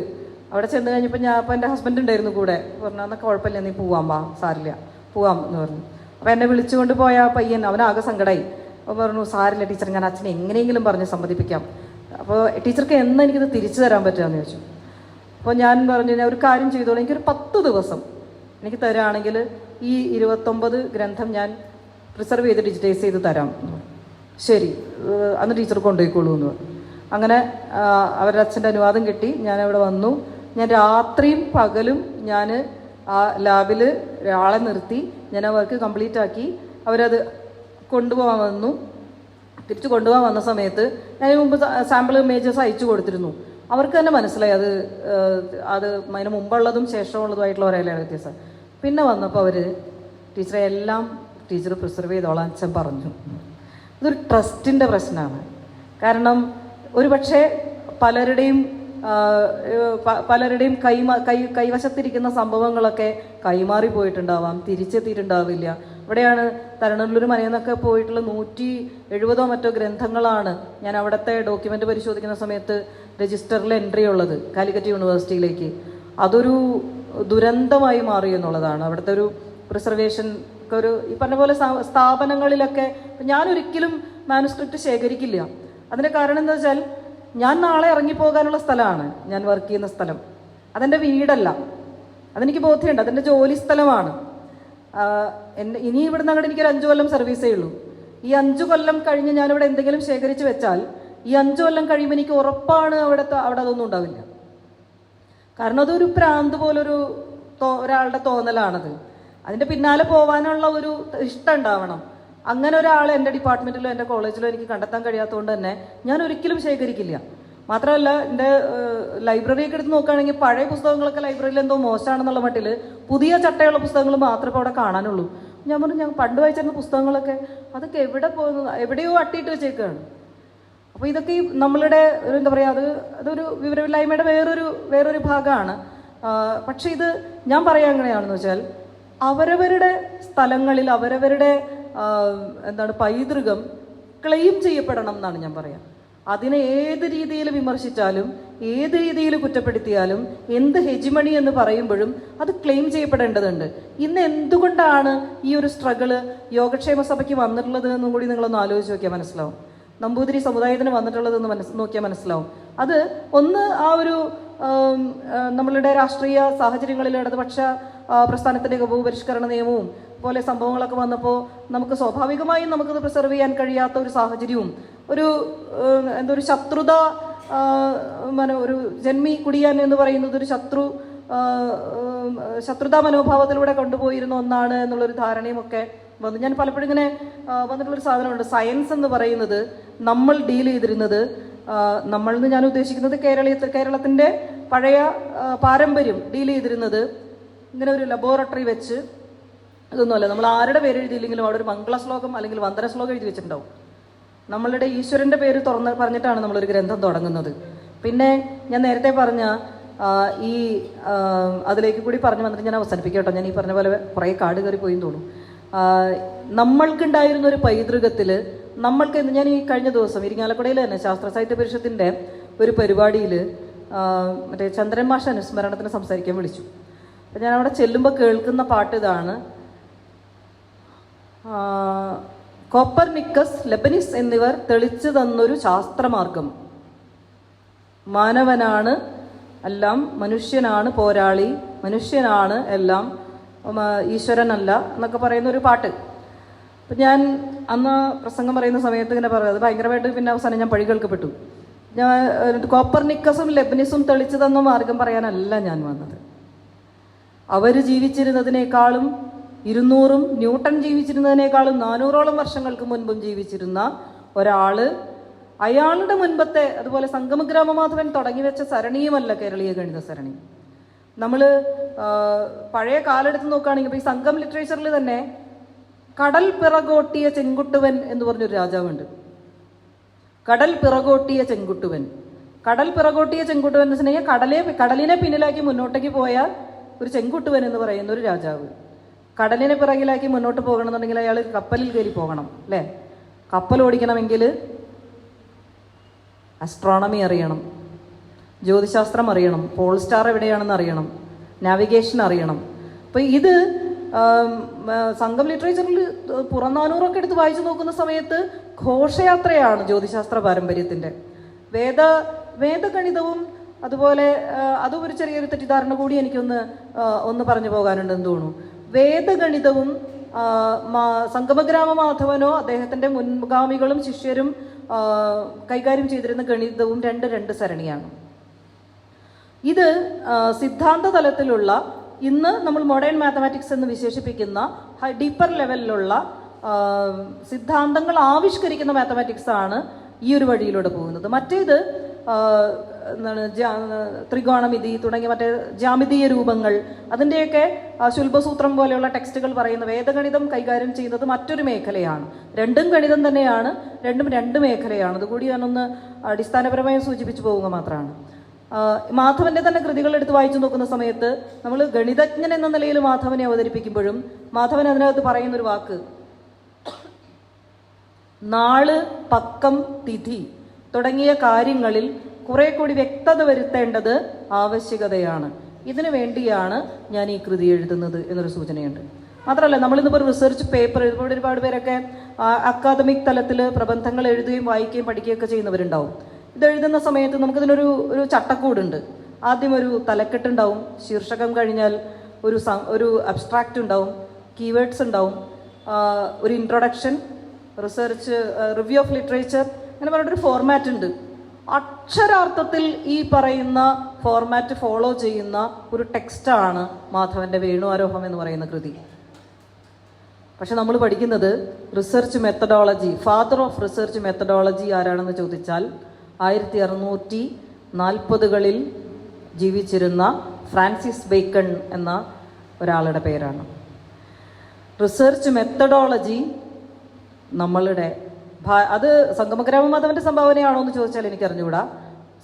അവിടെ ചെന്ന് കഴിഞ്ഞപ്പോൾ അപ്പോൾ എൻ്റെ ഹസ്ബൻഡ് ഉണ്ടായിരുന്നു കൂടെ. പറഞ്ഞു, എന്നാൽ കുഴപ്പമില്ല, നീ പോവാം, വാ, സാരില്ല, പോവാം എന്ന് പറഞ്ഞു. അപ്പോൾ എന്നെ വിളിച്ചുകൊണ്ട് പോയ ആ പയ്യൻ അവനാകെ സങ്കടമായി. അപ്പോൾ പറഞ്ഞു, സാരില്ല ടീച്ചർ, ഞാൻ അച്ഛനെ എങ്ങനെയെങ്കിലും പറഞ്ഞ് സമ്മതിപ്പിക്കാം. അപ്പോൾ ടീച്ചർക്ക് എന്ന് എനിക്കിത് തിരിച്ചു തരാൻ പറ്റുമെന്ന് ചോദിച്ചു. അപ്പോൾ ഞാൻ പറഞ്ഞു, ഞാൻ ഒരു കാര്യം ചെയ്തോളൂ, എനിക്കൊരു 10 ദിവസം എനിക്ക് തരാണെങ്കിൽ ഈ 29 ഗ്രന്ഥം ഞാൻ പ്രിസർവ് ചെയ്ത് ഡിജിറ്റൈസ് ചെയ്ത് തരാം. ശരി, അന്ന് ടീച്ചർ കൊണ്ടുപോയിക്കോളൂ എന്ന് പറഞ്ഞു. അങ്ങനെ അവരുടെ അച്ഛൻ്റെ അനുവാദം കിട്ടി. ഞാൻ അവിടെ വന്നു. ഞാൻ രാത്രിയും പകലും ഞാൻ ആ ലാബിൽ ഒരാളെ നിർത്തി ഞാൻ ആ വർക്ക് കംപ്ലീറ്റ് ആക്കി. അവരത് കൊണ്ടുപോകാൻ വന്നു. തിരിച്ചു കൊണ്ടുപോകാൻ വന്ന സമയത്ത് ഞാൻ മുമ്പ് സാമ്പിൾ ഇമേജസ് അയച്ചു കൊടുത്തിരുന്നു. അവർക്ക് തന്നെ മനസ്സിലായി അത് അതിന് മുമ്പുള്ളതും ശേഷമുള്ളതുമായിട്ടുള്ള ഒരേല വ്യത്യാസം. പിന്നെ വന്നപ്പോൾ അവർ ടീച്ചറെ എല്ലാം ടീച്ചർ പ്രിസർവ് ചെയ്തോളാൻ അച്ഛൻ പറഞ്ഞു. ഇതൊരു ട്രസ്റ്റിൻ്റെ പ്രശ്നമാണ്. കാരണം ഒരു പക്ഷേ പലരുടെയും കൈവശത്തിരിക്കുന്ന സംഭവങ്ങളൊക്കെ കൈമാറി പോയിട്ടുണ്ടാവാം, തിരിച്ചെത്തിയിട്ടുണ്ടാവില്ല. ഇവിടെയാണ് തരണല്ലൂർ മനയെന്നൊക്കെ പോയിട്ടുള്ള 170 മറ്റോ ഗ്രന്ഥങ്ങളാണ് ഞാൻ അവിടുത്തെ ഡോക്യുമെൻ്റ് പരിശോധിക്കുന്ന സമയത്ത് രജിസ്റ്ററിൽ എൻട്രി ഉള്ളത് കാലിക്കറ്റ് യൂണിവേഴ്സിറ്റിയിലേക്ക്. അതൊരു ദുരന്തമായി മാറി എന്നുള്ളതാണ്. അവിടുത്തെ ഒരു പ്രിസർവേഷൻ ഒരു ഈ പറഞ്ഞ പോലെ സ്ഥാപനങ്ങളിലൊക്കെ ഞാനൊരിക്കലും മാനുസ്ക്രിപ്റ്റ് ശേഖരിക്കില്ല. അതിൻ്റെ കാരണം എന്താ വെച്ചാൽ ഞാൻ നാളെ ഇറങ്ങിപ്പോകാനുള്ള സ്ഥലമാണ് ഞാൻ വർക്ക് ചെയ്യുന്ന സ്ഥലം. അതെൻ്റെ വീടല്ല, അതെനിക്ക് ബോധ്യമുണ്ട്, അതെൻ്റെ ജോലി സ്ഥലമാണ്. ഇനി ഇവിടുന്ന് അങ്ങോട്ട് എനിക്കൊരു 5 കൊല്ലം സർവീസേ ഉള്ളൂ. ഈ 5 കൊല്ലം കഴിഞ്ഞ് ഞാനിവിടെ എന്തെങ്കിലും ശേഖരിച്ച് വെച്ചാൽ ഈ 5 കൊല്ലം കഴിയുമ്പോൾ എനിക്ക് ഉറപ്പാണ് അവിടെ അതൊന്നും ഉണ്ടാവില്ല. കാരണം അതൊരു പ്രാന്ത് പോലൊരു ഒരാളുടെ തോന്നലാണത്. അതിൻ്റെ പിന്നാലെ പോകാനുള്ള ഒരു ഇഷ്ടം ഉണ്ടാവണം. അങ്ങനെ ഒരാൾ എൻ്റെ ഡിപ്പാർട്ട്മെൻറ്റിലോ എൻ്റെ കോളേജിലോ എനിക്ക് കണ്ടെത്താൻ കഴിയാത്തതുകൊണ്ട് തന്നെ ഞാൻ ഒരിക്കലും ശേഖരിക്കില്ല. മാത്രമല്ല എൻ്റെ ലൈബ്രറിയൊക്കെ എടുത്ത് നോക്കുകയാണെങ്കിൽ പഴയ പുസ്തകങ്ങളൊക്കെ ലൈബ്രറിയിൽ എന്തോ മോശമാണെന്നുള്ള മട്ടിൽ പുതിയ ചട്ടയുള്ള പുസ്തകങ്ങൾ മാത്രമേ ഇപ്പോൾ അവിടെ കാണാനുള്ളൂ. ഞാൻ പറഞ്ഞു, ഞാൻ പണ്ട് വായിച്ചിരുന്ന പുസ്തകങ്ങളൊക്കെ അതൊക്കെ എവിടെയോ അട്ടിയിട്ട് വെച്ചേക്കുകയാണ്. അപ്പോൾ ഇതൊക്കെ ഈ നമ്മളുടെ എന്താ പറയുക, അതൊരു വിവരമില്ലായ്മയുടെ വേറൊരു ഭാഗമാണ്. പക്ഷേ ഇത് ഞാൻ പറയാം എങ്ങനെയാണെന്ന് വെച്ചാൽ അവരവരുടെ സ്ഥലങ്ങളിൽ അവരവരുടെ പൈതൃകം ക്ലെയിം ചെയ്യപ്പെടണം എന്നാണ് ഞാൻ പറയാം. അതിനെ ഏത് രീതിയിൽ വിമർശിച്ചാലും ഏത് രീതിയിൽ കുറ്റപ്പെടുത്തിയാലും എന്ത് ഹെജിമണി എന്ന് പറയുമ്പോഴും അത് ക്ലെയിം ചെയ്യപ്പെടേണ്ടതുണ്ട്. ഇന്ന് എന്തുകൊണ്ടാണ് ഈ ഒരു സ്ട്രഗിള് യോഗക്ഷേമ സഭയ്ക്ക് വന്നിട്ടുള്ളത് എന്നും കൂടി നിങ്ങളൊന്ന് ആലോചിച്ച് നോക്കിയാൽ മനസ്സിലാവും. നമ്പൂതിരി സമുദായത്തിന് വന്നിട്ടുള്ളതെന്ന് നോക്കിയാൽ മനസ്സിലാവും. അത് ഒന്ന് ആ ഒരു നമ്മളുടെ രാഷ്ട്രീയ സാഹചര്യങ്ങളിൽ ഇടതുപക്ഷ പ്രസ്ഥാനത്തിൻ്റെ ഭൂപരിഷ്കരണ നിയമവും പോലെ സംഭവങ്ങളൊക്കെ വന്നപ്പോൾ നമുക്ക് സ്വാഭാവികമായും നമുക്കത് പ്രിസർവ് ചെയ്യാൻ കഴിയാത്ത ഒരു സാഹചര്യവും ഒരു ശത്രുത ഒരു ജന്മി കുടിയാൻ എന്ന് പറയുന്നത് ഒരു ശത്രുതാ മനോഭാവത്തിലൂടെ കൊണ്ടുപോയിരുന്ന ഒന്നാണ് എന്നുള്ളൊരു ധാരണയും ഒക്കെ വന്നു. ഞാൻ പലപ്പോഴും ഇങ്ങനെ വന്നിട്ടുള്ളൊരു സാധനമുണ്ട്. സയൻസ് എന്ന് പറയുന്നത് നമ്മൾ ഡീൽ ചെയ്തിരുന്നത്, നമ്മൾ എന്ന് ഞാൻ ഉദ്ദേശിക്കുന്നത് കേരളത്തിൻ്റെ പഴയ പാരമ്പര്യം ഡീൽ ചെയ്തിരുന്നത് ഇങ്ങനെ ഒരു ലബോറട്ടറി വെച്ച് ഇതൊന്നുമല്ല. നമ്മൾ ആരുടെ പേര് എഴുതിയില്ലെങ്കിലും അവിടെ ഒരു മംഗളശ്ലോകം അല്ലെങ്കിൽ വന്ദന ശ്ലോകം എഴുതി വെച്ചിട്ടുണ്ടാവും. നമ്മളുടെ ഈശ്വരൻ്റെ പേര് പറഞ്ഞിട്ടാണ് നമ്മളൊരു ഗ്രന്ഥം തുടങ്ങുന്നത്. പിന്നെ ഞാൻ നേരത്തെ പറഞ്ഞ ഈ അതിലേക്ക് കൂടി പറഞ്ഞു വന്നിട്ട് ഞാൻ അവസാനിപ്പിക്കാം കേട്ടോ. ഞാൻ ഈ പറഞ്ഞ പോലെ കുറേ കാട് കയറി പോയി തോന്നും. നമ്മൾക്കുണ്ടായിരുന്ന ഒരു പൈതൃകത്തിൽ നമ്മൾക്ക് ഞാൻ ഈ കഴിഞ്ഞ ദിവസം ഇരിങ്ങാലക്കുടയിൽ തന്നെ ശാസ്ത്ര സാഹിത്യ പരിഷത്തിൻ്റെ ഒരു പരിപാടിയിൽ മറ്റേ ചന്ദ്രൻ മാഷ അനുസ്മരണത്തിന് സംസാരിക്കാൻ വിളിച്ചു. അപ്പം ഞാൻ അവിടെ ചെല്ലുമ്പോൾ കേൾക്കുന്ന പാട്ട് ഇതാണ്: കോപ്പർനിക്കസ്, ലെബനിസ് എന്നിവർ തെളിച്ചു തന്നൊരു ശാസ്ത്രമാർഗം, മാനവനാണ് എല്ലാം, മനുഷ്യനാണ് പോരാളി, മനുഷ്യനാണ് എല്ലാം, ഈശ്വരനല്ല എന്നൊക്കെ പറയുന്ന ഒരു പാട്ട്. അപ്പം ഞാൻ അന്ന് പ്രസംഗം പറയുന്ന സമയത്ത് ഇങ്ങനെ പറയുന്നത് അത് ഭയങ്കരമായിട്ട് പിന്നെ അവസാനം ഞാൻ പഴി കേൾക്കപ്പെട്ടു. ഞാൻ കോപ്പർനിക്കസും ലെബനിസും തെളിച്ചു തന്ന മാർഗം പറയാനല്ല ഞാൻ വന്നത്. അവർ ജീവിച്ചിരുന്നതിനേക്കാളും 200-ഉം ന്യൂട്ടൺ ജീവിച്ചിരുന്നതിനേക്കാളും 400-ഓളം വർഷങ്ങൾക്ക് മുൻപും ജീവിച്ചിരുന്ന ഒരാള്, അയാളുടെ മുൻപത്തെ അതുപോലെ സംഗമഗ്രാമമാധവൻ തുടങ്ങി വെച്ച സരണിയുമല്ല കേരളീയ ഗണിത സരണി. നമ്മൾ പഴയ കാലെടുത്ത് നോക്കുകയാണെങ്കിൽ ഇപ്പോൾ ഈ സംഘം ലിറ്ററേച്ചറിൽ തന്നെ കടൽ പിറകോട്ടിയ ചെങ്കുട്ടുവൻ എന്ന് പറഞ്ഞൊരു രാജാവുണ്ട്. കടൽ പിറകോട്ടിയ ചെങ്കുട്ടുവൻ. കടൽ പിറകോട്ടിയ ചെങ്കുട്ടുവൻ എന്ന് വെച്ചിട്ടുണ്ടെങ്കിൽ കടലിനെ പിന്നിലാക്കി മുന്നോട്ടേക്ക് പോയ ഒരു ചെങ്കുട്ടുവൻ എന്ന് പറയുന്ന ഒരു രാജാവ്. കടലിനെ പിറകിലാക്കി മുന്നോട്ട് പോകണമെന്നുണ്ടെങ്കിൽ അയാൾ കപ്പലിൽ കയറി പോകണം അല്ലേ? കപ്പൽ ഓടിക്കണമെങ്കിൽ അസ്ട്രോണമി അറിയണം, ജ്യോതിശാസ്ത്രം അറിയണം, പോൾ സ്റ്റാർ എവിടെയാണെന്ന് അറിയണം, നാവിഗേഷൻ അറിയണം. അപ്പോൾ ഇത് സംഘം ലിറ്ററേച്ചറിൽ പുറം 400 എടുത്ത് വായിച്ചു നോക്കുന്ന സമയത്ത് ഘോഷയാത്രയാണ് ജ്യോതിശാസ്ത്ര പാരമ്പര്യത്തിൻ്റെ. വേദഗണിതവും അതുപോലെ അതും ഒരു ചെറിയൊരു തെറ്റിദ്ധാരണ കൂടി എനിക്കൊന്ന് പറഞ്ഞു പോകാനുണ്ടെന്ന് തോന്നുന്നു. വേദഗണിതവും സംഗമഗ്രാമ മാധവനോ അദ്ദേഹത്തിൻ്റെ മുൻഗാമികളും ശിഷ്യരും കൈകാര്യം ചെയ്തിരുന്ന ഗണിതവും രണ്ട് സരണിയാണ്. ഇത് സിദ്ധാന്ത തലത്തിലുള്ള ഇന്ന് നമ്മൾ മോഡേൺ മാത്തമാറ്റിക്സ് എന്ന് വിശേഷിപ്പിക്കുന്ന ഡീപ്പർ ലെവലിലുള്ള സിദ്ധാന്തങ്ങൾ ആവിഷ്കരിക്കുന്ന മാത്തമാറ്റിക്സ് ആണ് ഈ ഒരു വഴിയിലൂടെ പോകുന്നത്. മറ്റേത് ത്രികോണമിതി തുടങ്ങിയ മറ്റേ ജാമിതീയ രൂപങ്ങൾ അതിൻ്റെയൊക്കെ ശുൽഭസൂത്രം പോലെയുള്ള ടെക്സ്റ്റുകൾ പറയുന്ന വേദഗണിതം കൈകാര്യം ചെയ്യുന്നത് മറ്റൊരു മേഖലയാണ്. രണ്ടും ഗണിതം തന്നെയാണ്, രണ്ട് മേഖലയാണ്. അതുകൂടി ഞാനൊന്ന് അടിസ്ഥാനപരമായി സൂചിപ്പിച്ചു പോവുക മാത്രമാണ്. മാധവന്റെ തന്നെ കൃതികൾ എടുത്ത് വായിച്ചു നോക്കുന്ന സമയത്ത് നമ്മൾ ഗണിതജ്ഞൻ എന്ന നിലയിൽ മാധവനെ അവതരിപ്പിക്കുമ്പോഴും മാധവൻ അതിനകത്ത് പറയുന്നൊരു വാക്ക് നാള്, പക്കം, തിഥി തുടങ്ങിയ കാര്യങ്ങളിൽ കുറെ കൂടി വ്യക്തത വരുത്തേണ്ടത് ആവശ്യകതയാണ്. ഇതിനു വേണ്ടിയാണ് ഞാൻ ഈ കൃതി എഴുതുന്നത് എന്നൊരു സൂചനയുണ്ട്. മാത്രമല്ല, നമ്മളിന്നിപ്പോൾ റിസർച്ച് പേപ്പർ എഴുതുമ്പോൾ ഒരുപാട് പേരൊക്കെ അക്കാദമിക് തലത്തിൽ പ്രബന്ധങ്ങൾ എഴുതുകയും വായിക്കുകയും പഠിക്കുകയൊക്കെ ചെയ്യുന്നവരുണ്ടാവും. ഇതെഴുതുന്ന സമയത്ത് നമുക്കിതിനൊരു ചട്ടക്കൂടുണ്ട്. ആദ്യം ഒരു തലക്കെട്ടുണ്ടാവും, ശീർഷകം കഴിഞ്ഞാൽ ഒരു അബ്സ്ട്രാക്റ്റ് ഉണ്ടാവും, കീവേഡ്സ് ഉണ്ടാവും, ഒരു introduction, research, review of literature, അങ്ങനെ പറഞ്ഞിട്ടൊരു ഫോർമാറ്റ് ഉണ്ട്. അക്ഷരാർത്ഥത്തിൽ ഈ പറയുന്ന ഫോർമാറ്റ് ഫോളോ ചെയ്യുന്ന ഒരു ടെക്സ്റ്റാണ് മാധവന്റെ വേണുആരോഹം എന്ന് പറയുന്ന കൃതി. പക്ഷെ നമ്മൾ പഠിക്കുന്നത് research methodology, father of research methodology ആരാണെന്ന് ചോദിച്ചാൽ 1640-കളിൽ ജീവിച്ചിരുന്ന ഫ്രാൻസിസ് ബേക്കൺ എന്ന ഒരാളുടെ പേരാണ്. റിസർച്ച് മെത്തഡോളജി നമ്മളുടെ അത് സംഗമഗ്രാമമാധവന്റെ സംഭാവനയാണോ എന്ന് ചോദിച്ചാൽ എനിക്കറിഞ്ഞുകൂടാ.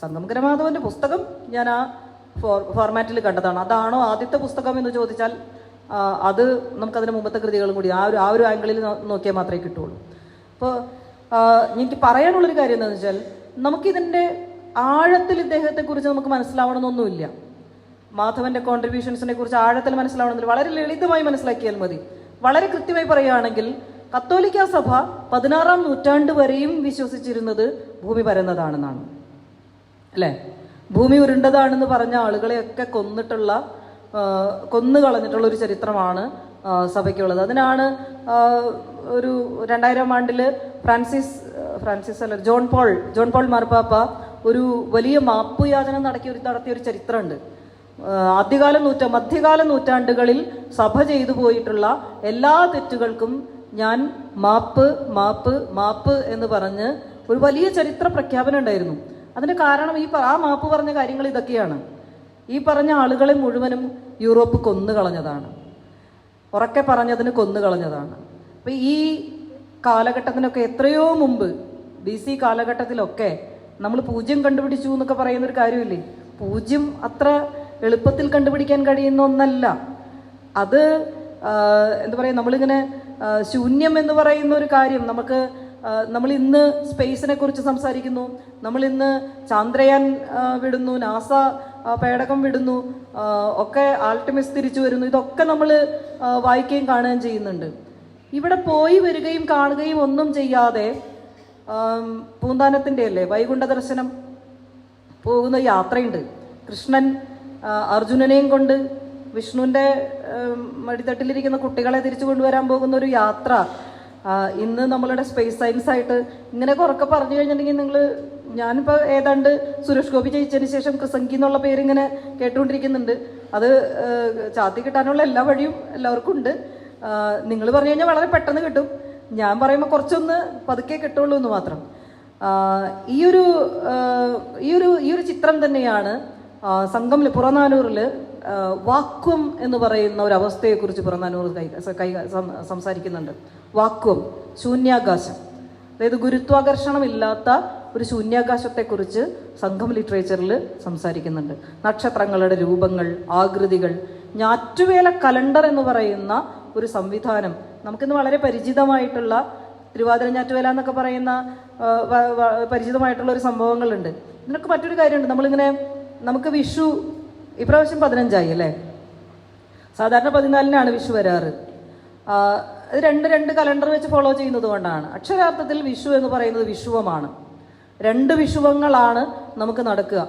സംഗമഗ്രാമമാധവന്റെ പുസ്തകം ഞാൻ ആ ഫോർമാറ്റിൽ കണ്ടതാണ്. അതാണോ ആദ്യത്തെ പുസ്തകം എന്ന് ചോദിച്ചാൽ അത് നമുക്കതിന് മുമ്പത്തെ കൃതികളും കൂടി ആ ഒരു ആംഗിളിൽ നോക്കിയാൽ മാത്രമേ കിട്ടുള്ളൂ. അപ്പോൾ എനിക്ക് പറയാനുള്ളൊരു കാര്യം എന്താണെന്ന് വെച്ചാൽ, നമുക്കിതിൻ്റെ ആഴത്തിൽ ഇദ്ദേഹത്തെക്കുറിച്ച് നമുക്ക് മനസ്സിലാവണമെന്നൊന്നുമില്ല. മാധവന്റെ കോൺട്രിബ്യൂഷൻസിനെ കുറിച്ച് ആഴത്തിൽ മനസ്സിലാവണമെന്നില്ല. വളരെ ലളിതമായി മനസ്സിലാക്കിയാൽ മതി. വളരെ കൃത്യമായി പറയുകയാണെങ്കിൽ കത്തോലിക്ക സഭ 16-ാം നൂറ്റാണ്ട് വരെയും വിശ്വസിച്ചിരുന്നത് ഭൂമി പരന്നതാണെന്നാണ്, അല്ലേ? ഭൂമി ഉരുണ്ടതാണെന്ന് പറഞ്ഞ ആളുകളെയൊക്കെ കൊന്നു കളഞ്ഞിട്ടുള്ള ഒരു ചരിത്രമാണ് സഭയ്ക്കുള്ളത്. അതിനാണ് ഒരു 2000 ആണ്ടിൽ ജോൺ പോൾ മാർപ്പാപ്പ ഒരു വലിയ മാപ്പുയാചന നടത്തിയ ഒരു ചരിത്രമുണ്ട്. മധ്യകാല നൂറ്റാണ്ടുകളിൽ സഭ ചെയ്തു പോയിട്ടുള്ള എല്ലാ തെറ്റുകൾക്കും ഞാൻ മാപ്പ് എന്ന് പറഞ്ഞ് ഒരു വലിയ ചരിത്ര പ്രഖ്യാപനം ഉണ്ടായിരുന്നു. അതിന്റെ കാരണം ആ മാപ്പ് പറഞ്ഞ കാര്യങ്ങൾ ഇതൊക്കെയാണ്. ഈ പറഞ്ഞ ആളുകളെ മുഴുവനും യൂറോപ്പ് കൊന്നുകളഞ്ഞതാണ്, ഉറക്കെ പറഞ്ഞതിന് കൊന്നുകളഞ്ഞതാണ്. അപ്പൊ ഈ കാലഘട്ടത്തിനൊക്കെ എത്രയോ മുമ്പ് BC കാലഘട്ടത്തിലൊക്കെ നമ്മൾ പൂജ്യം കണ്ടുപിടിച്ചു എന്നൊക്കെ പറയുന്നൊരു കാര്യമില്ലേ? പൂജ്യം അത്ര എളുപ്പത്തിൽ കണ്ടുപിടിക്കാൻ കഴിയുന്ന ഒന്നല്ല. അത് എന്താ പറയുക, നമ്മളിങ്ങനെ ശൂന്യം എന്ന് പറയുന്ന ഒരു കാര്യം നമ്മൾ ഇന്ന് സ്പേസിനെ കുറിച്ച് സംസാരിക്കുന്നു, നമ്മൾ ഇന്ന് ചാന്ദ്രയാൻ വിടുന്നു, നാസ പേടകം വിടുന്നു, ഒക്കെ ആൾട്ടിമിസ് തിരിച്ചു വരുന്നു, ഇതൊക്കെ നമ്മൾ വായിക്കുകയും കാണുകയും ചെയ്യുന്നുണ്ട്. ഇവിടെ പോയി വരികയും കാണുകയും ഒന്നും ചെയ്യാതെ പൂന്താനത്തിൻ്റെ അല്ലേ വൈകുണ്ഠ ദർശനം പോകുന്ന യാത്രയുണ്ട്. കൃഷ്ണൻ അർജുനനെയും കൊണ്ട് വിഷ്ണുവിൻ്റെ മടിത്തട്ടിലിരിക്കുന്ന കുട്ടികളെ തിരിച്ചു കൊണ്ടുവരാൻ പോകുന്ന ഒരു യാത്ര ഇന്ന് നമ്മളുടെ സ്പേസ് സയൻസ് ആയിട്ട് ഇങ്ങനെ കുറക്കെ പറഞ്ഞു കഴിഞ്ഞിട്ടുണ്ടെങ്കിൽ ഞാനിപ്പോൾ ഏതാണ്ട് സുരേഷ് ഗോപി ജയിച്ചതിന് ശേഷം കൃസംഗി എന്നുള്ള പേര് ഇങ്ങനെ കേട്ടുകൊണ്ടിരിക്കുന്നുണ്ട്. അത് ചാത്തി കിട്ടാനുള്ള എല്ലാ വഴിയും എല്ലാവർക്കും ഉണ്ട്. നിങ്ങൾ പറഞ്ഞു കഴിഞ്ഞാൽ വളരെ പെട്ടെന്ന് കിട്ടും, ഞാൻ പറയുമ്പോൾ കുറച്ചൊന്ന് പതുക്കെ കിട്ടുള്ളൂ എന്ന് മാത്രം. ഈ ഒരു ചിത്രം തന്നെയാണ് സംഘം പുറനാനൂറിൽ വാക്വം എന്ന് പറയുന്ന ഒരു അവസ്ഥയെക്കുറിച്ച് പുറനാനൂർ സംസാരിക്കുന്നുണ്ട്. വാക്വം, ശൂന്യാകാശം, അതായത് ഗുരുത്വാകർഷണമില്ലാത്ത ഒരു ശൂന്യാകാശത്തെക്കുറിച്ച് സംഘം ലിറ്ററേച്ചറിൽ സംസാരിക്കുന്നുണ്ട്. നക്ഷത്രങ്ങളുടെ രൂപങ്ങൾ, ആകൃതികൾ, ഞാറ്റുവേല കലണ്ടർ എന്ന് പറയുന്ന ഒരു സംവിധാനം നമുക്കിന്ന് വളരെ പരിചിതമായിട്ടുള്ള തിരുവാതിര ഞാറ്റുവേല എന്നൊക്കെ പറയുന്ന പരിചിതമായിട്ടുള്ള ഒരു സംഭവങ്ങളുണ്ട്. ഇതിനൊക്കെ മറ്റൊരു കാര്യമുണ്ട്. നമുക്ക് വിഷു ഇപ്രാവശ്യം 15 അല്ലേ? സാധാരണ 14-നാണ് വിഷു വരാറ്. രണ്ട് കലണ്ടർ വെച്ച് ഫോളോ ചെയ്യുന്നത് കൊണ്ടാണ്. അക്ഷരാർത്ഥത്തിൽ വിഷു എന്ന് പറയുന്നത് വിഷുവമാണ്. 2 വിഷുവങ്ങളാണ് നമുക്ക് നടക്കുക,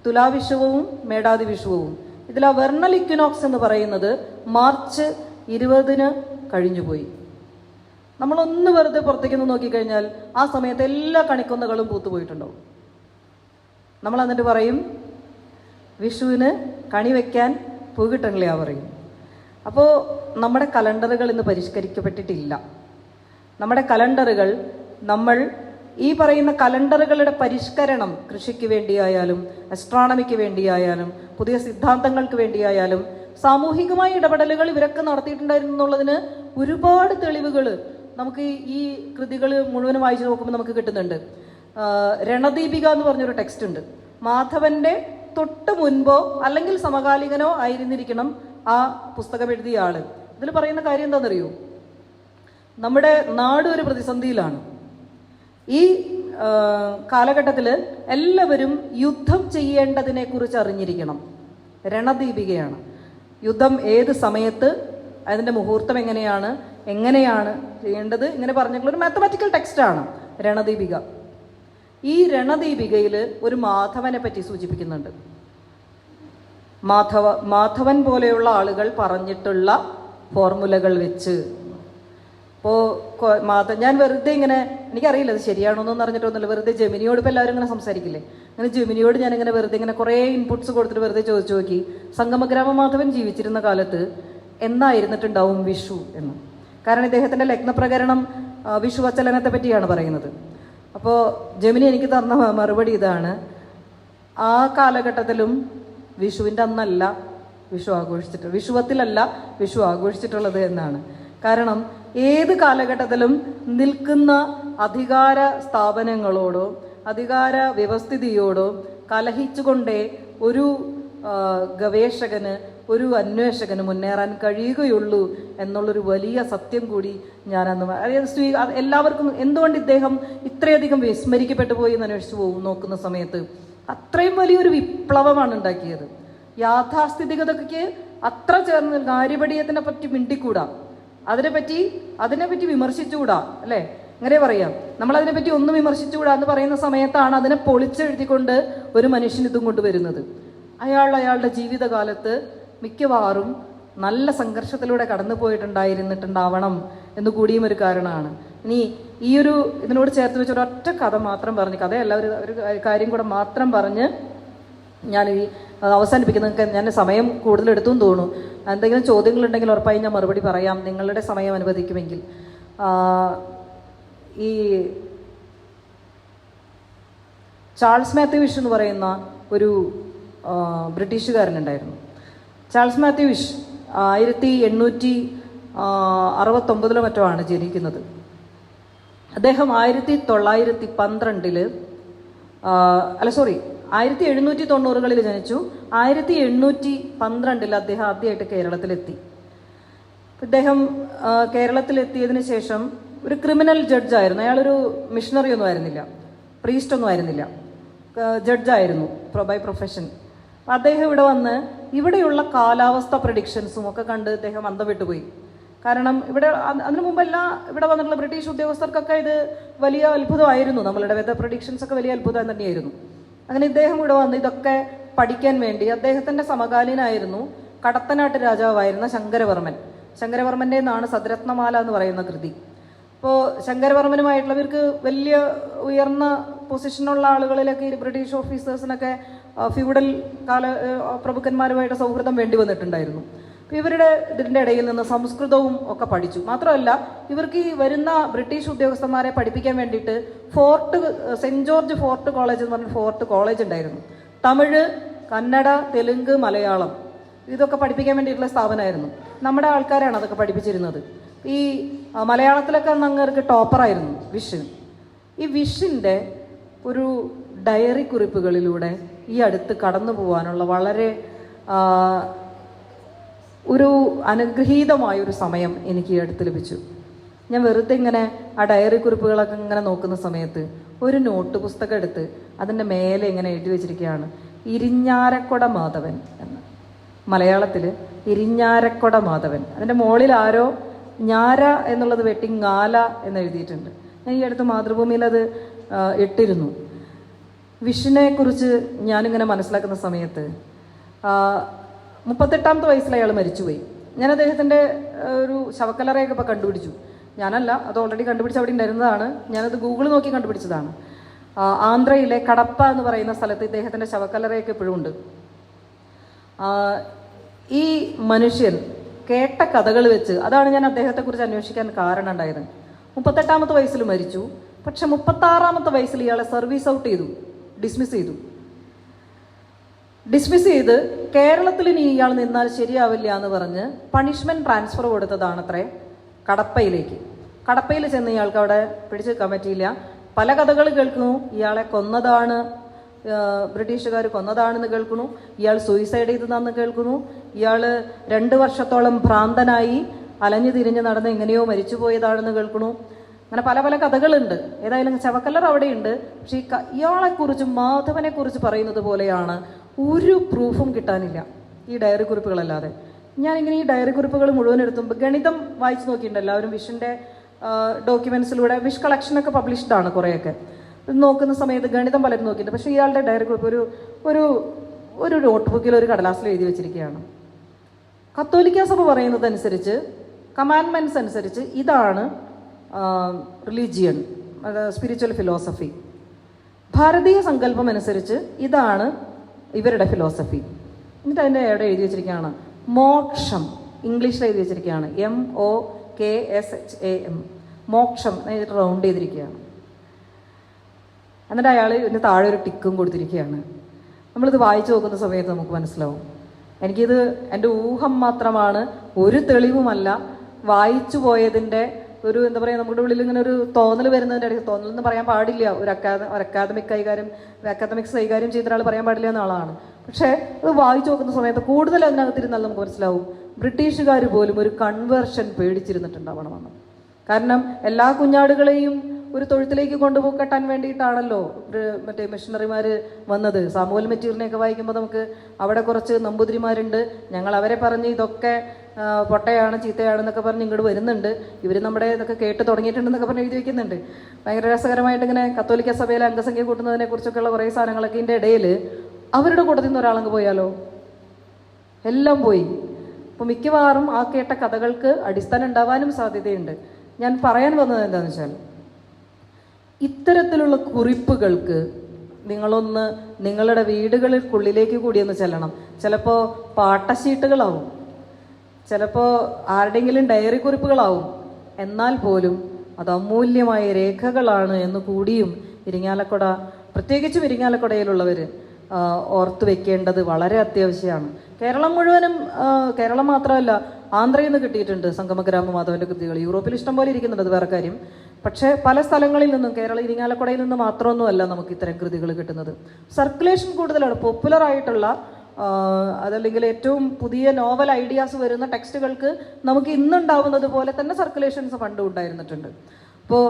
തുലാവിഷുവും മേടാതി വിഷുവും. ഇതിൽ ആ വെർണൽ ഇക്വിനോക്സ് എന്ന് പറയുന്നത് മാർച്ച് 20 കഴിഞ്ഞുപോയി. നമ്മളൊന്ന് വെറുതെ പുറത്തേക്കൊന്ന് നോക്കിക്കഴിഞ്ഞാൽ ആ സമയത്ത് എല്ലാ കണിക്കൊന്നകളും പൂത്തുപോയിട്ടുണ്ടാവും. നമ്മൾ എന്നിട്ട് പറയും വിഷുവിന് കണി വയ്ക്കാൻ പൂ കിട്ടണില്ല പറയും. അപ്പോൾ നമ്മുടെ കലണ്ടറുകൾ ഇന്ന് പരിഷ്കരിക്കപ്പെട്ടിട്ടില്ല. നമ്മുടെ കലണ്ടറുകൾ, നമ്മൾ ഈ പറയുന്ന കലണ്ടറുകളുടെ പരിഷ്കരണം കൃഷിക്ക് വേണ്ടിയായാലും അസ്ട്രോണമിക്ക് വേണ്ടിയായാലും പുതിയ സിദ്ധാന്തങ്ങൾക്ക് വേണ്ടിയായാലും സാമൂഹികമായ ഇടപെടലുകൾ ഇവരൊക്കെ നടത്തിയിട്ടുണ്ടായിരുന്നു എന്നുള്ളതിന് ഒരുപാട് തെളിവുകൾ നമുക്ക് ഈ കൃതികൾ മുഴുവനും വായിച്ചു നോക്കുമ്പോൾ നമുക്ക് കിട്ടുന്നുണ്ട്. രണദീപിക എന്ന് പറഞ്ഞൊരു ടെക്സ്റ്റ് ഉണ്ട്. മാധവന്റെ തൊട്ട് മുൻപോ അല്ലെങ്കിൽ സമകാലികനോ ആയിരുന്നിരിക്കണം ആ പുസ്തകം എഴുതിയ ആള്. ഇതിൽ പറയുന്ന കാര്യം എന്താണെന്നറിയോ? നമ്മുടെ നാട് ഒരു പ്രതിസന്ധിയിലാണ്. ഈ കാലഘട്ടത്തിൽ എല്ലാവരും യുദ്ധം ചെയ്യേണ്ടതിനെ കുറിച്ച് അറിഞ്ഞിരിക്കണം. രണദീപികയാണ്. യുദ്ധം ഏത് സമയത്ത്, അതിൻ്റെ മുഹൂർത്തം എങ്ങനെയാണ് ചെയ്യേണ്ടത്, ഇങ്ങനെ പറഞ്ഞിട്ടുള്ള ഒരു മാത്തമാറ്റിക്കൽ ടെക്സ്റ്റാണ് രണദീപിക. ഈ രണദീപികയിൽ ഒരു മാധവനെ പറ്റി സൂചിപ്പിക്കുന്നുണ്ട്. മാധവൻ പോലെയുള്ള ആളുകൾ പറഞ്ഞിട്ടുള്ള ഫോർമുലകൾ വെച്ച്. അപ്പോൾ ഞാൻ വെറുതെ ഇങ്ങനെ, എനിക്കറിയില്ല അത് ശരിയാണോന്നൊന്നും അറിഞ്ഞിട്ടൊന്നുമില്ല, വെറുതെ ജെമിനിയോട് ഇപ്പോൾ എല്ലാവരും ഇങ്ങനെ സംസാരിക്കില്ലേ, അങ്ങനെ ജെമിനിയോട് ഞാനിങ്ങനെ വെറുതെ ഇങ്ങനെ കുറേ ഇൻപുട്സ് കൊടുത്തിട്ട് വെറുതെ ചോദിച്ചു നോക്കി, സംഗമഗ്രാമ മാധവൻ ജീവിച്ചിരുന്ന കാലത്ത് എന്നായിരുന്നിട്ടുണ്ടാവും വിഷു എന്ന്. കാരണം ഇദ്ദേഹത്തിൻ്റെ ലഗ്നപ്രകരണം വിഷുവച്ചലനത്തെ പറ്റിയാണ് പറയുന്നത്. അപ്പോൾ ജെമിനി എനിക്ക് തന്ന മറുപടി ഇതാണ്: ആ കാലഘട്ടത്തിലും വിഷുവിൻ്റെ അന്നല്ല വിഷുവത്തിലല്ല വിഷു ആഘോഷിച്ചിട്ടുള്ളത് എന്നാണ്. കാരണം ഏത് കാലഘട്ടത്തിലും നിൽക്കുന്ന അധികാര സ്ഥാപനങ്ങളോടോ അധികാര വ്യവസ്ഥിതിയോടോ കലഹിച്ചുകൊണ്ടേ ഒരു ഗവേഷകന് ഒരു അന്വേഷകന് മുന്നേറാൻ കഴിയുകയുള്ളൂ എന്നുള്ളൊരു വലിയ സത്യം കൂടി ഞാനന്ന് എല്ലാവർക്കും എന്തുകൊണ്ട് ഇദ്ദേഹം ഇത്രയധികം വിസ്മരിക്കപ്പെട്ടു പോയി എന്ന് അന്വേഷിച്ചു പോകും നോക്കുന്ന സമയത്ത് അത്രയും വലിയൊരു വിപ്ലവമാണ് ഉണ്ടാക്കിയത്. യാഥാസ്ഥിതികതയ്ക്ക് അത്ര ചേർന്ന് കാര്യപടിയത്തിനെ പറ്റി മിണ്ടിക്കൂടാ, അതിനെപ്പറ്റി വിമർശിച്ചുകൂടാ, അല്ലേ? അങ്ങനെ പറയാം. നമ്മളതിനെപ്പറ്റി ഒന്നും വിമർശിച്ചുകൂടാ എന്ന് പറയുന്ന സമയത്താണ് അതിനെ പൊളിച്ചെഴുതിക്കൊണ്ട് ഒരു മനുഷ്യൻ ഇതും കൊണ്ടുവരുന്നത്. അയാളുടെ ജീവിതകാലത്ത് മിക്കവാറും നല്ല സംഘർഷത്തിലൂടെ കടന്നു പോയിട്ടുണ്ടായിരുന്നിട്ടുണ്ടാവണം എന്ന് കൂടിയും ഒരു കാരണമാണ്. ഇനി ഇതിനോട് ചേർത്ത് വെച്ച ഒരൊറ്റ കഥ മാത്രം പറഞ്ഞ്, കഥയല്ല, ഒരു കാര്യം കൂടെ മാത്രം പറഞ്ഞ് ഞാൻ ഈ അവസാനിപ്പിക്കുന്ന. ഞാൻ സമയം കൂടുതൽ എടുത്തും തോന്നുന്നു. എന്തെങ്കിലും ചോദ്യങ്ങളുണ്ടെങ്കിൽ ഉറപ്പായി ഞാൻ മറുപടി പറയാം, നിങ്ങളുടെ സമയം അനുവദിക്കുമെങ്കിൽ. ഈ ചാൾസ് മാത്യു വിഷ് എന്ന് പറയുന്ന ഒരു ബ്രിട്ടീഷുകാരനുണ്ടായിരുന്നു. ചാൾസ് മാത്യു വിഷ് 1869 മറ്റോ ആണ് ജനിക്കുന്നത്. അദ്ദേഹം 1790 ജനിച്ചു. 1812 അദ്ദേഹം ആദ്യമായിട്ട് കേരളത്തിലെത്തി. ഇദ്ദേഹം കേരളത്തിലെത്തിയതിനു ശേഷം ഒരു ക്രിമിനൽ ജഡ്ജായിരുന്നു. അയാളൊരു മിഷണറി ഒന്നും ആയിരുന്നില്ല, പ്രീസ്റ്റ് ഒന്നും ആയിരുന്നില്ല, ജഡ്ജായിരുന്നു ബൈ പ്രൊഫഷൻ. അദ്ദേഹം ഇവിടെ വന്ന് ഇവിടെയുള്ള കാലാവസ്ഥ പ്രഡിക്ഷൻസും ഒക്കെ കണ്ട് അദ്ദേഹം അന്തം വിട്ടുപോയി. കാരണം അതിനു മുമ്പെല്ലാം ഇവിടെ വന്നിട്ടുള്ള ബ്രിട്ടീഷ് ഉദ്യോഗസ്ഥർക്കൊക്കെ ഇത് വലിയ അത്ഭുതമായിരുന്നു. നമ്മളുടെ വെതർ പ്രഡിക്ഷൻസ് ഒക്കെ വലിയ അത്ഭുതം തന്നെയായിരുന്നു. അങ്ങനെ ഇദ്ദേഹം ഇവിടെ വന്ന് ഇതൊക്കെ പഠിക്കാൻ വേണ്ടി അദ്ദേഹത്തിൻ്റെ സമകാലീനായിരുന്നു കടത്തനാട്ട് രാജാവായിരുന്ന ശങ്കരവർമ്മൻ്റെ നിന്നാണ് സദ്രത്നമാല എന്ന് പറയുന്ന കൃതി. അപ്പോൾ ശങ്കരവർമ്മനുമായിട്ടുള്ളവർക്ക് വലിയ ഉയർന്ന പൊസിഷനുള്ള ആളുകളിലൊക്കെ ഈ ബ്രിട്ടീഷ് ഓഫീസേഴ്സിനൊക്കെ ഫ്യൂഡൽ പ്രഭുക്കന്മാരുമായിട്ട് സൗഹൃദം വേണ്ടി വന്നിട്ടുണ്ടായിരുന്നു. അപ്പോൾ ഇതിൻ്റെ ഇടയിൽ നിന്ന് സംസ്കൃതവും ഒക്കെ പഠിച്ചു. മാത്രമല്ല ഇവർക്ക് ഈ വരുന്ന ബ്രിട്ടീഷ് ഉദ്യോഗസ്ഥന്മാരെ പഠിപ്പിക്കാൻ വേണ്ടിയിട്ട് സെൻറ്റ് ജോർജ് ഫോർട്ട് കോളേജ് എന്ന് പറഞ്ഞ ഫോർട്ട് കോളേജ് ഉണ്ടായിരുന്നു. തമിഴ്, കന്നഡ, തെലുങ്ക്, മലയാളം ഇതൊക്കെ പഠിപ്പിക്കാൻ വേണ്ടിയിട്ടുള്ള സ്ഥാപനമായിരുന്നു. നമ്മുടെ ആൾക്കാരാണ് അതൊക്കെ പഠിപ്പിച്ചിരുന്നത്. ഈ മലയാളത്തിലൊക്കെ അങ്ങേർക്ക് ടോപ്പറായിരുന്നു വിഷിന്. ഈ വിഷിൻ്റെ ഒരു ഡയറി കുറിപ്പുകളിലൂടെ ഈ അടുത്ത് കടന്നു പോകാനുള്ള വളരെ ഒരു അനുഗ്രഹീതമായൊരു സമയം എനിക്ക് ഈ അടുത്ത് ലഭിച്ചു. ഞാൻ വെറുതെ ഇങ്ങനെ ആ ഡയറി കുറിപ്പുകളൊക്കെ ഇങ്ങനെ നോക്കുന്ന സമയത്ത് ഒരു നോട്ട് പുസ്തകം എടുത്ത് അതിൻ്റെ മേലെ ഇങ്ങനെ എഴുതി വെച്ചിരിക്കുകയാണ് ഇരിഞ്ഞാരക്കൊട മാധവൻ എന്ന്. മലയാളത്തിൽ ഇരിഞ്ഞാരക്കൊട മാധവൻ. അതിൻ്റെ മുകളിൽ ആരോ ഞാര എന്നുള്ളത് വെട്ടി ങ്ങാല എന്ന് എഴുതിയിട്ടുണ്ട്. ഞാൻ ഈ അടുത്ത് മാതൃഭൂമിയിൽ അത് ഇട്ടിരുന്നു. വിഷിനെ കുറിച്ച് ഞാനിങ്ങനെ മനസ്സിലാക്കുന്ന സമയത്ത് 38ാമത്തെ വയസ്സിൽ അയാൾ മരിച്ചുപോയി. ഞാൻ അദ്ദേഹത്തിൻ്റെ ഒരു ശവക്കല്ലറയൊക്കെ ഇപ്പോൾ കണ്ടുപിടിച്ചു. ഞാനല്ല, അത് ഓൾറെഡി കണ്ടുപിടിച്ച് അവിടെ ഉണ്ടായിരുന്നതാണ്. ഞാനത് ഗൂഗിൾ നോക്കി കണ്ടുപിടിച്ചതാണ്. ആന്ധ്രയിലെ കടപ്പ എന്ന് പറയുന്ന സ്ഥലത്ത് ഇദ്ദേഹത്തിൻ്റെ ശവക്കല്ലറയൊക്കെ ഇപ്പോഴും ഉണ്ട്. ഈ മനുഷ്യൻ കേട്ട കഥകൾ വെച്ച് അതാണ് ഞാൻ അദ്ദേഹത്തെക്കുറിച്ച് അന്വേഷിക്കാൻ കാരണം ഉണ്ടായത്. 38ാമത്തെ വയസ്സിൽ മരിച്ചു. പക്ഷെ 36ാമത്തെ വയസ്സിൽ ഇയാളെ സർവീസ് ഔട്ട് ചെയ്തു, ഡിസ്മിസ് ചെയ്ത് കേരളത്തിൽ ഇനി ഇയാൾ നിന്നാൽ ശരിയാവില്ല എന്ന് പറഞ്ഞ് പണിഷ്മെൻറ്റ് ട്രാൻസ്ഫർ കൊടുത്തതാണത്രേ കടപ്പയിലേക്ക്. കടപ്പയിൽ ചെന്ന് ഇയാൾക്ക് അവിടെ പിടിച്ചു വെക്കാൻ പറ്റിയില്ല. പല കഥകൾ കേൾക്കുന്നു. ഇയാളെ കൊന്നതാണ്, ബ്രിട്ടീഷുകാർ കൊന്നതാണെന്ന് കേൾക്കുന്നു. ഇയാൾ സൂയിസൈഡ് ചെയ്തതാണെന്ന് കേൾക്കുന്നു. ഇയാൾ 2 വർഷത്തോളം ഭ്രാന്തനായി അലഞ്ഞു തിരിഞ്ഞ് നടന്ന് എങ്ങനെയോ മരിച്ചു പോയതാണെന്ന് കേൾക്കുന്നു. അങ്ങനെ പല പല കഥകളുണ്ട്. ഏതായാലും ശവക്കല്ലർ അവിടെയുണ്ട്. പക്ഷേ ഇയാളെക്കുറിച്ച് മാധവനെക്കുറിച്ച് പറയുന്നത് പോലെയാണ് ഒരു പ്രൂഫും കിട്ടാനില്ല ഈ ഡയറി കുറിപ്പുകളല്ലാതെ. ഞാനിങ്ങനെ ഈ ഡയറി കുറിപ്പുകൾ മുഴുവൻ എടുത്തുമ്പോൾ ഗണിതം വായിച്ചു നോക്കിയിട്ടുണ്ട് എല്ലാവരും. വിഷിൻ്റെ ഡോക്യുമെൻസിലൂടെ വിഷ് കളക്ഷനൊക്കെ പബ്ലിഷ്ഡ് ആണ് കുറേയൊക്കെ. നോക്കുന്ന സമയത്ത് ഗണിതം പലരും നോക്കിയിട്ടുണ്ട്. പക്ഷേ ഇയാളുടെ ഡയറി കുറിപ്പ് ഒരു നോട്ട്ബുക്കിൽ ഒരു കടലാസിൽ എഴുതി വെച്ചിരിക്കുകയാണ്. കത്തോലിക്ക സഭ പറയുന്നതനുസരിച്ച്, കമാൻഡ്മെൻറ്റ്സ് അനുസരിച്ച് ഇതാണ് റിലീജിയൻ, സ്പിരിച്വൽ ഫിലോസഫി. ഭാരതീയ സങ്കല്പം അനുസരിച്ച് ഇതാണ് ഇവരുടെ ഫിലോസഫി. എന്നിട്ട് അതിൻ്റെ എവിടെ എഴുതി വെച്ചിരിക്കുകയാണ് മോക്ഷം, ഇംഗ്ലീഷിൽ എഴുതി വെച്ചിരിക്കുകയാണ് MOKSHAM, മോക്ഷം എന്നിട്ട് റൗണ്ട് ചെയ്തിരിക്കുകയാണ്. എന്നിട്ട് അയാൾ ഇതിന് താഴെ ഒരു ടിക്കും കൊടുത്തിരിക്കുകയാണ്. നമ്മളിത് വായിച്ചു നോക്കുന്ന സമയത്ത് നമുക്ക് മനസ്സിലാവും. എനിക്കിത് എൻ്റെ ഊഹം മാത്രമാണ്, ഒരു തെളിവുമല്ല. വായിച്ചു പോയതിൻ്റെ ഒരു എന്താ പറയുക, നമ്മുടെ ഉള്ളിൽ ഇങ്ങനെ ഒരു തോന്നൽ വരുന്നതിൻ്റെ ഇടയ്ക്ക്, തോന്നലെന്ന് പറയാൻ പാടില്ല, ഒരു അക്കാദമിക്സ് കൈകാര്യം ചെയ്ത ഒരാൾ പറയാൻ പാടില്ല എന്ന ആളാണ്. പക്ഷേ അത് വായിച്ചു നോക്കുന്ന സമയത്ത് കൂടുതൽ അതിനകത്തിരുന്നാൽ നമുക്ക് മനസ്സിലാവും ബ്രിട്ടീഷുകാർ പോലും ഒരു കൺവേർഷൻ പേടിച്ചിരുന്നിട്ടുണ്ടാവണമെന്ന്. കാരണം എല്ലാ കുഞ്ഞാടുകളെയും ഒരു തൊഴുത്തിലേക്ക് കെട്ടാൻ വേണ്ടിയിട്ടാണല്ലോ മറ്റേ മിഷണറിമാർ വന്നത്. സാമുവൽ മെറ്റീറിനെയൊക്കെ വായിക്കുമ്പോൾ നമുക്ക് അവിടെ കുറച്ച് നമ്പൂതിരിമാരുണ്ട്, ഞങ്ങൾ അവരെ പറഞ്ഞ് ഇതൊക്കെ പൊട്ടയാണ് ചീത്തയാണെന്നൊക്കെ പറഞ്ഞ് ഇങ്ങോട്ട് വരുന്നുണ്ട്, ഇവർ നമ്മുടെ ഇതൊക്കെ കേട്ട് തുടങ്ങിയിട്ടുണ്ടെന്നൊക്കെ പറഞ്ഞ് എഴുതി വയ്ക്കുന്നുണ്ട്. ഭയങ്കര രസകരമായിട്ട് ഇങ്ങനെ കത്തോലിക്ക സഭയിലെ അംഗസംഖ്യ കൂട്ടുന്നതിനെ കുറിച്ചൊക്കെയുള്ള കുറേ സാധനങ്ങളൊക്കെ ഇതിൻ്റെ ഇടയിൽ അവരുടെ കൂട്ടത്തിൽ നിന്ന് ഒരാളങ്ങ് പോയാലോ, എല്ലാം പോയി. അപ്പോൾ മിക്കവാറും ആ കേട്ട കഥകൾക്ക് അടിസ്ഥാനം ഉണ്ടാവാനും സാധ്യതയുണ്ട്. ഞാൻ പറയാൻ വന്നത് എന്താണെന്ന് വെച്ചാൽ, ഇത്തരത്തിലുള്ള കുറിപ്പുകൾക്ക് നിങ്ങളൊന്ന് നിങ്ങളുടെ വീടുകൾക്കുള്ളിലേക്ക് കൂടിയൊന്ന് ചെല്ലണം. ചിലപ്പോൾ പാട്ടശീട്ടുകളാവും, ചിലപ്പോൾ ആരുടെയെങ്കിലും ഡയറി കുറിപ്പുകളാവും. എന്നാൽ പോലും അത് അമൂല്യമായ രേഖകളാണ് എന്ന് കൂടിയും ഇരിങ്ങാലക്കുട, പ്രത്യേകിച്ചും ഇരിങ്ങാലക്കുടയിലുള്ളവർ ഓർത്തു വെക്കേണ്ടത് വളരെ അത്യാവശ്യമാണ്. കേരളം മുഴുവനും, കേരളം മാത്രമല്ല ആന്ധ്രയിൽ നിന്ന് കിട്ടിയിട്ടുണ്ട് സംഗമഗ്രാമ മാധവൻ്റെ കൃതികൾ. യൂറോപ്പിൽ ഇഷ്ടം പോലെ ഇരിക്കുന്നുണ്ട്, അത് വേറെ കാര്യം. പക്ഷേ പല സ്ഥലങ്ങളിൽ നിന്നും, ഇരിങ്ങാലക്കുടയിൽ നിന്ന് മാത്രമൊന്നുമല്ല നമുക്ക് ഇത്തരം കൃതികൾ കിട്ടുന്നത്. സർക്കുലേഷൻ കൂടുതലാണ്. പോപ്പുലറായിട്ടുള്ള അതല്ലെങ്കിൽ ഏറ്റവും പുതിയ നോവൽ ഐഡിയാസ് വരുന്ന ടെക്സ്റ്റുകൾക്ക് നമുക്ക് ഇന്നുണ്ടാവുന്നത് പോലെ തന്നെ സർക്കുലേഷൻസ് പണ്ടും ഉണ്ടായിരുന്നിട്ടുണ്ട്. അപ്പോൾ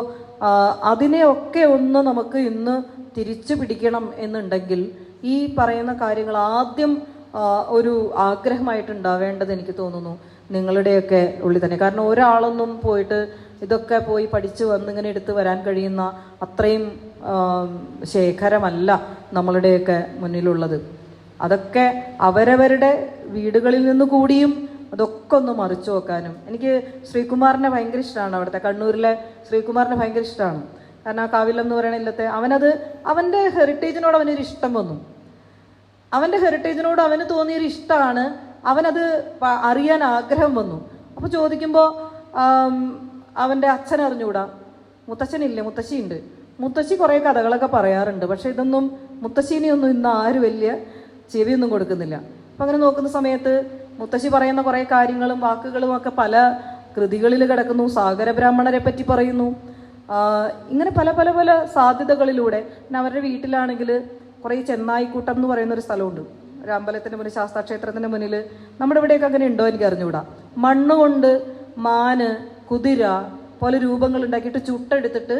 അതിനെയൊക്കെ ഒന്ന് നമുക്ക് ഇന്ന് തിരിച്ചു പിടിക്കണം എന്നുണ്ടെങ്കിൽ ഈ പറയുന്ന കാര്യങ്ങൾ ആദ്യം ഒരു ആഗ്രഹമായിട്ടുണ്ടാവേണ്ടത് എനിക്ക് തോന്നുന്നു നിങ്ങളുടെയൊക്കെ ഉള്ളിൽ തന്നെ. കാരണം ഒരാളൊന്നും പോയിട്ട് ഇതൊക്കെ പോയി പഠിച്ച് വന്നിങ്ങനെ എടുത്ത് വരാൻ കഴിയുന്ന അത്രയും ശേഖരമല്ല നമ്മളുടെയൊക്കെ മുന്നിലുള്ളത്. അതൊക്കെ അവരവരുടെ വീടുകളിൽ നിന്ന് കൂടിയും അതൊക്കെ ഒന്ന് മറിച്ചു നോക്കാനും. എനിക്ക് ശ്രീകുമാറിനെ ഭയങ്കര ഇഷ്ടമാണ്, അവിടുത്തെ കണ്ണൂരിലെ ശ്രീകുമാറിനെ ഭയങ്കര ഇഷ്ടമാണ്. കാരണം ആ കാവിലം എന്ന് പറയുന്ന ഇല്ലത്തെ അവൻ്റെ ഹെറിറ്റേജിനോട് അവനൊരു ഇഷ്ടം വന്നു. അവൻ്റെ ഹെറിറ്റേജിനോട് അവന് തോന്നിയൊരു ഇഷ്ടമാണ്, അവനത് അറിയാൻ ആഗ്രഹം വന്നു. അപ്പോൾ ചോദിക്കുമ്പോൾ അവൻ്റെ അച്ഛൻ അറിഞ്ഞുകൂടാ, മുത്തച്ഛനില്ല, മുത്തശ്ശിയുണ്ട്. മുത്തശ്ശി കുറേ കഥകളൊക്കെ പറയാറുണ്ട്, പക്ഷെ ഇതൊന്നും മുത്തശ്ശീനെയൊന്നും ഇന്ന് ആരും വലിയ ചെവിയൊന്നും കൊടുക്കുന്നില്ല. അപ്പം അങ്ങനെ നോക്കുന്ന സമയത്ത് മുത്തശ്ശി പറയുന്ന കുറേ കാര്യങ്ങളും വാക്കുകളും ഒക്കെ പല കൃതികളിൽ കിടക്കുന്നു. സാഗരബ്രാഹ്മണരെ പറ്റി പറയുന്നു. ഇങ്ങനെ പല പല പല സാധ്യതകളിലൂടെ. പിന്നെ അവരുടെ വീട്ടിലാണെങ്കിൽ കുറേ ചെന്നായിക്കൂട്ടം എന്ന് പറയുന്നൊരു സ്ഥലമുണ്ട്, ഒരു അമ്പലത്തിൻ്റെ മുന്നിൽ, ശാസ്താക്ഷേത്രത്തിൻ്റെ മുന്നിൽ. നമ്മുടെ ഇവിടെയൊക്കെ അങ്ങനെ ഉണ്ടോ എനിക്ക് അറിഞ്ഞുകൂടാ. മണ്ണ് കൊണ്ട് മാന്, കുതിര പോലെ രൂപങ്ങൾ ഉണ്ടാക്കിയിട്ട് ചുട്ടെടുത്തിട്ട്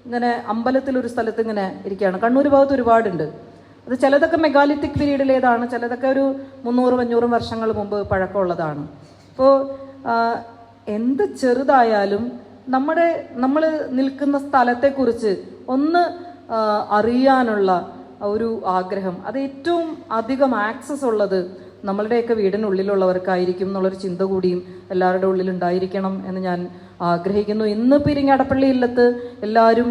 ഇങ്ങനെ അമ്പലത്തിലൊരു സ്ഥലത്ത് ഇങ്ങനെ ഇരിക്കുകയാണ്. കണ്ണൂർ ഭാഗത്ത് ഒരുപാടുണ്ട്. അത് ചിലതൊക്കെ മെഗാലിത്തിക് പീരീഡിലേതാണ്, ചിലതൊക്കെ ഒരു 300-500 വർഷങ്ങൾ മുമ്പ് പഴക്കമുള്ളതാണ്. അപ്പോൾ എന്ത് ചെറുതായാലും നമ്മൾ നിൽക്കുന്ന സ്ഥലത്തെക്കുറിച്ച് ഒന്ന് അറിയാനുള്ള ഒരു ആഗ്രഹം, അത് ഏറ്റവും അധികം ആക്സസ് ഉള്ളത് നമ്മളുടെയൊക്കെ വീടിനുള്ളിലുള്ളവർക്കായിരിക്കും എന്നുള്ളൊരു ചിന്ത കൂടിയും എല്ലാവരുടെ ഉള്ളിൽ ഉണ്ടായിരിക്കണം എന്ന് ഞാൻ ആഗ്രഹിക്കുന്നു. ഇന്ന് ഇരിങ്ങാലക്കുട ഇല്ലത്ത് എല്ലാവരും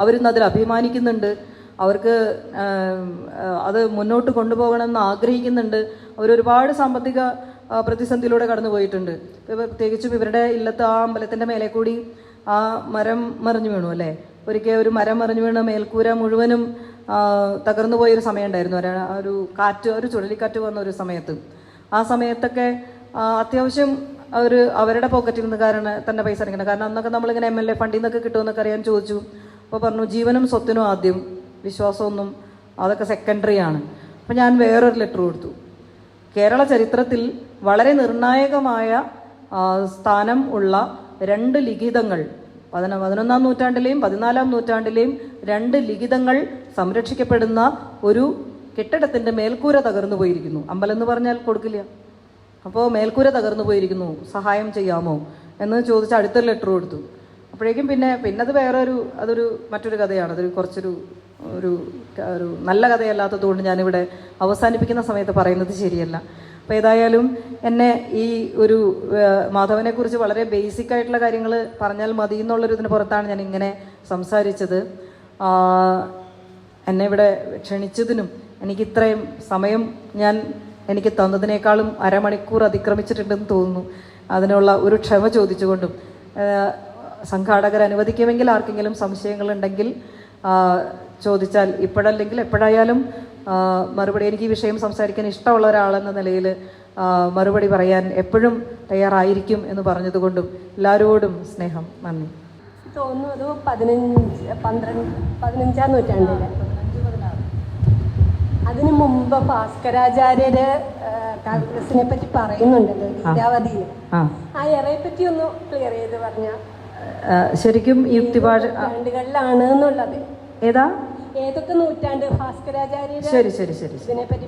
അവരിന്ന് അതിൽ അഭിമാനിക്കുന്നുണ്ട്. അവർക്ക് അത് മുന്നോട്ട് കൊണ്ടുപോകണമെന്ന് ആഗ്രഹിക്കുന്നുണ്ട്. അവരൊരുപാട് സാമ്പത്തിക പ്രതിസന്ധിയിലൂടെ കടന്നു പോയിട്ടുണ്ട്. പ്രത്യേകിച്ചും ഇവരുടെ ഇല്ലത്ത് ആ അമ്പലത്തിൻ്റെ മേലെ കൂടി ആ മരം മറിഞ്ഞു വീണു അല്ലേ. ഒരിക്കൽ ഒരു മരം മറിഞ്ഞു വീണ് മേൽക്കൂര മുഴുവനും തകർന്നു പോയൊരു സമയം ഉണ്ടായിരുന്നു. ഒരു ചുഴലിക്കാറ്റ് വന്ന ഒരു സമയത്ത്. ആ സമയത്തൊക്കെ അത്യാവശ്യം അവരുടെ പോക്കറ്റിൽ നിന്ന് തന്നെ പൈസ ഇറങ്ങണം. കാരണം അന്നൊക്കെ നമ്മളിങ്ങനെ MLA ഫണ്ടിൽ നിന്നൊക്കെ കിട്ടുമെന്നൊക്കെ അറിയാൻ ചോദിച്ചു. അപ്പോൾ പറഞ്ഞു ജീവനും സ്വത്തിനും ആദ്യം, വിശ്വാസമൊന്നും അതൊക്കെ സെക്കൻഡറി ആണ്. അപ്പം ഞാൻ വേറൊരു ലെറ്റർ കൊടുത്തു. കേരള ചരിത്രത്തിൽ വളരെ നിർണായകമായ സ്ഥാനം ഉള്ള 2 ലിഖിതങ്ങൾ, 11-ാം നൂറ്റാണ്ടിലെയും 14-ാം നൂറ്റാണ്ടിലെയും 2 ലിഖിതങ്ങൾ സംരക്ഷിക്കപ്പെടുന്ന ഒരു കെട്ടിടത്തിൻ്റെ മേൽക്കൂര തകർന്നു പോയിരിക്കുന്നു. അമ്പലം എന്ന് പറഞ്ഞാൽ കൊടുക്കില്ല. അപ്പോൾ മേൽക്കൂര തകർന്നു പോയിരിക്കുന്നു, സഹായം ചെയ്യാമോ എന്ന് ചോദിച്ച് അടുത്തൊരു ലെറ്റർ കൊടുത്തു. അപ്പോഴേക്കും പിന്നെ അത് അതൊരു മറ്റൊരു കഥയാണ്. അതൊരു കുറച്ചൊരു ഒരു നല്ല കഥയല്ലാത്തതുകൊണ്ട് ഞാനിവിടെ അവസാനിപ്പിക്കുന്ന സമയത്ത് പറയുന്നത് ശരിയല്ല. അപ്പോൾ ഏതായാലും എന്നെ ഈ ഒരു മാധവനെക്കുറിച്ച് വളരെ ബേസിക് ആയിട്ടുള്ള കാര്യങ്ങൾ പറഞ്ഞാൽ മതി എന്നുള്ളൊരിതിന് പുറത്താണ് ഞാൻ ഇങ്ങനെ സംസാരിച്ചത്. എന്നെ ഇവിടെ ക്ഷണിച്ചതിനും എനിക്കിത്രയും സമയം എനിക്ക് തന്നതിനേക്കാളും അരമണിക്കൂർ അതിക്രമിച്ചിട്ടുണ്ടെന്ന് തോന്നുന്നു. അതിനുള്ള ഒരു ക്ഷമ ചോദിച്ചുകൊണ്ടും സംഘാടകർ അനുവദിക്കുമെങ്കിൽ ആർക്കെങ്കിലും സംശയങ്ങളുണ്ടെങ്കിൽ ചോദിച്ചാൽ ഇപ്പോഴല്ലെങ്കിൽ എപ്പോഴായാലും മറുപടി. എനിക്ക് ഈ വിഷയം സംസാരിക്കാൻ ഇഷ്ടമുള്ള ഒരാളെന്ന നിലയിൽ മറുപടി പറയാൻ എപ്പോഴും തയ്യാറായിരിക്കും എന്ന് പറഞ്ഞതുകൊണ്ടും എല്ലാവരോടും സ്നേഹം, നന്ദി. തോന്നുന്നു അത് 15-ആം നൂറ്റാണ്ടിലെ, അതിനു മുമ്പ് ഭാസ്കരാചാര്യര് കാൽക്കുലസിനെ പറ്റി പറയുന്നുണ്ടല്ലോ ലീലാവതിയിൽ. ആ എറയെ പറ്റി ഒന്ന് ക്ലിയർ ചെയ്ത് പറഞ്ഞാൽ. ശരിക്കും യുക്തിഭാഷ നൂറ്റാണ്ടുകളിലാണ് എന്നുള്ളത്. ഏതൊക്കെ നൂറ്റാണ്ട് ഭാസ്കരാചാര്യര് ഇതിനെ പറ്റി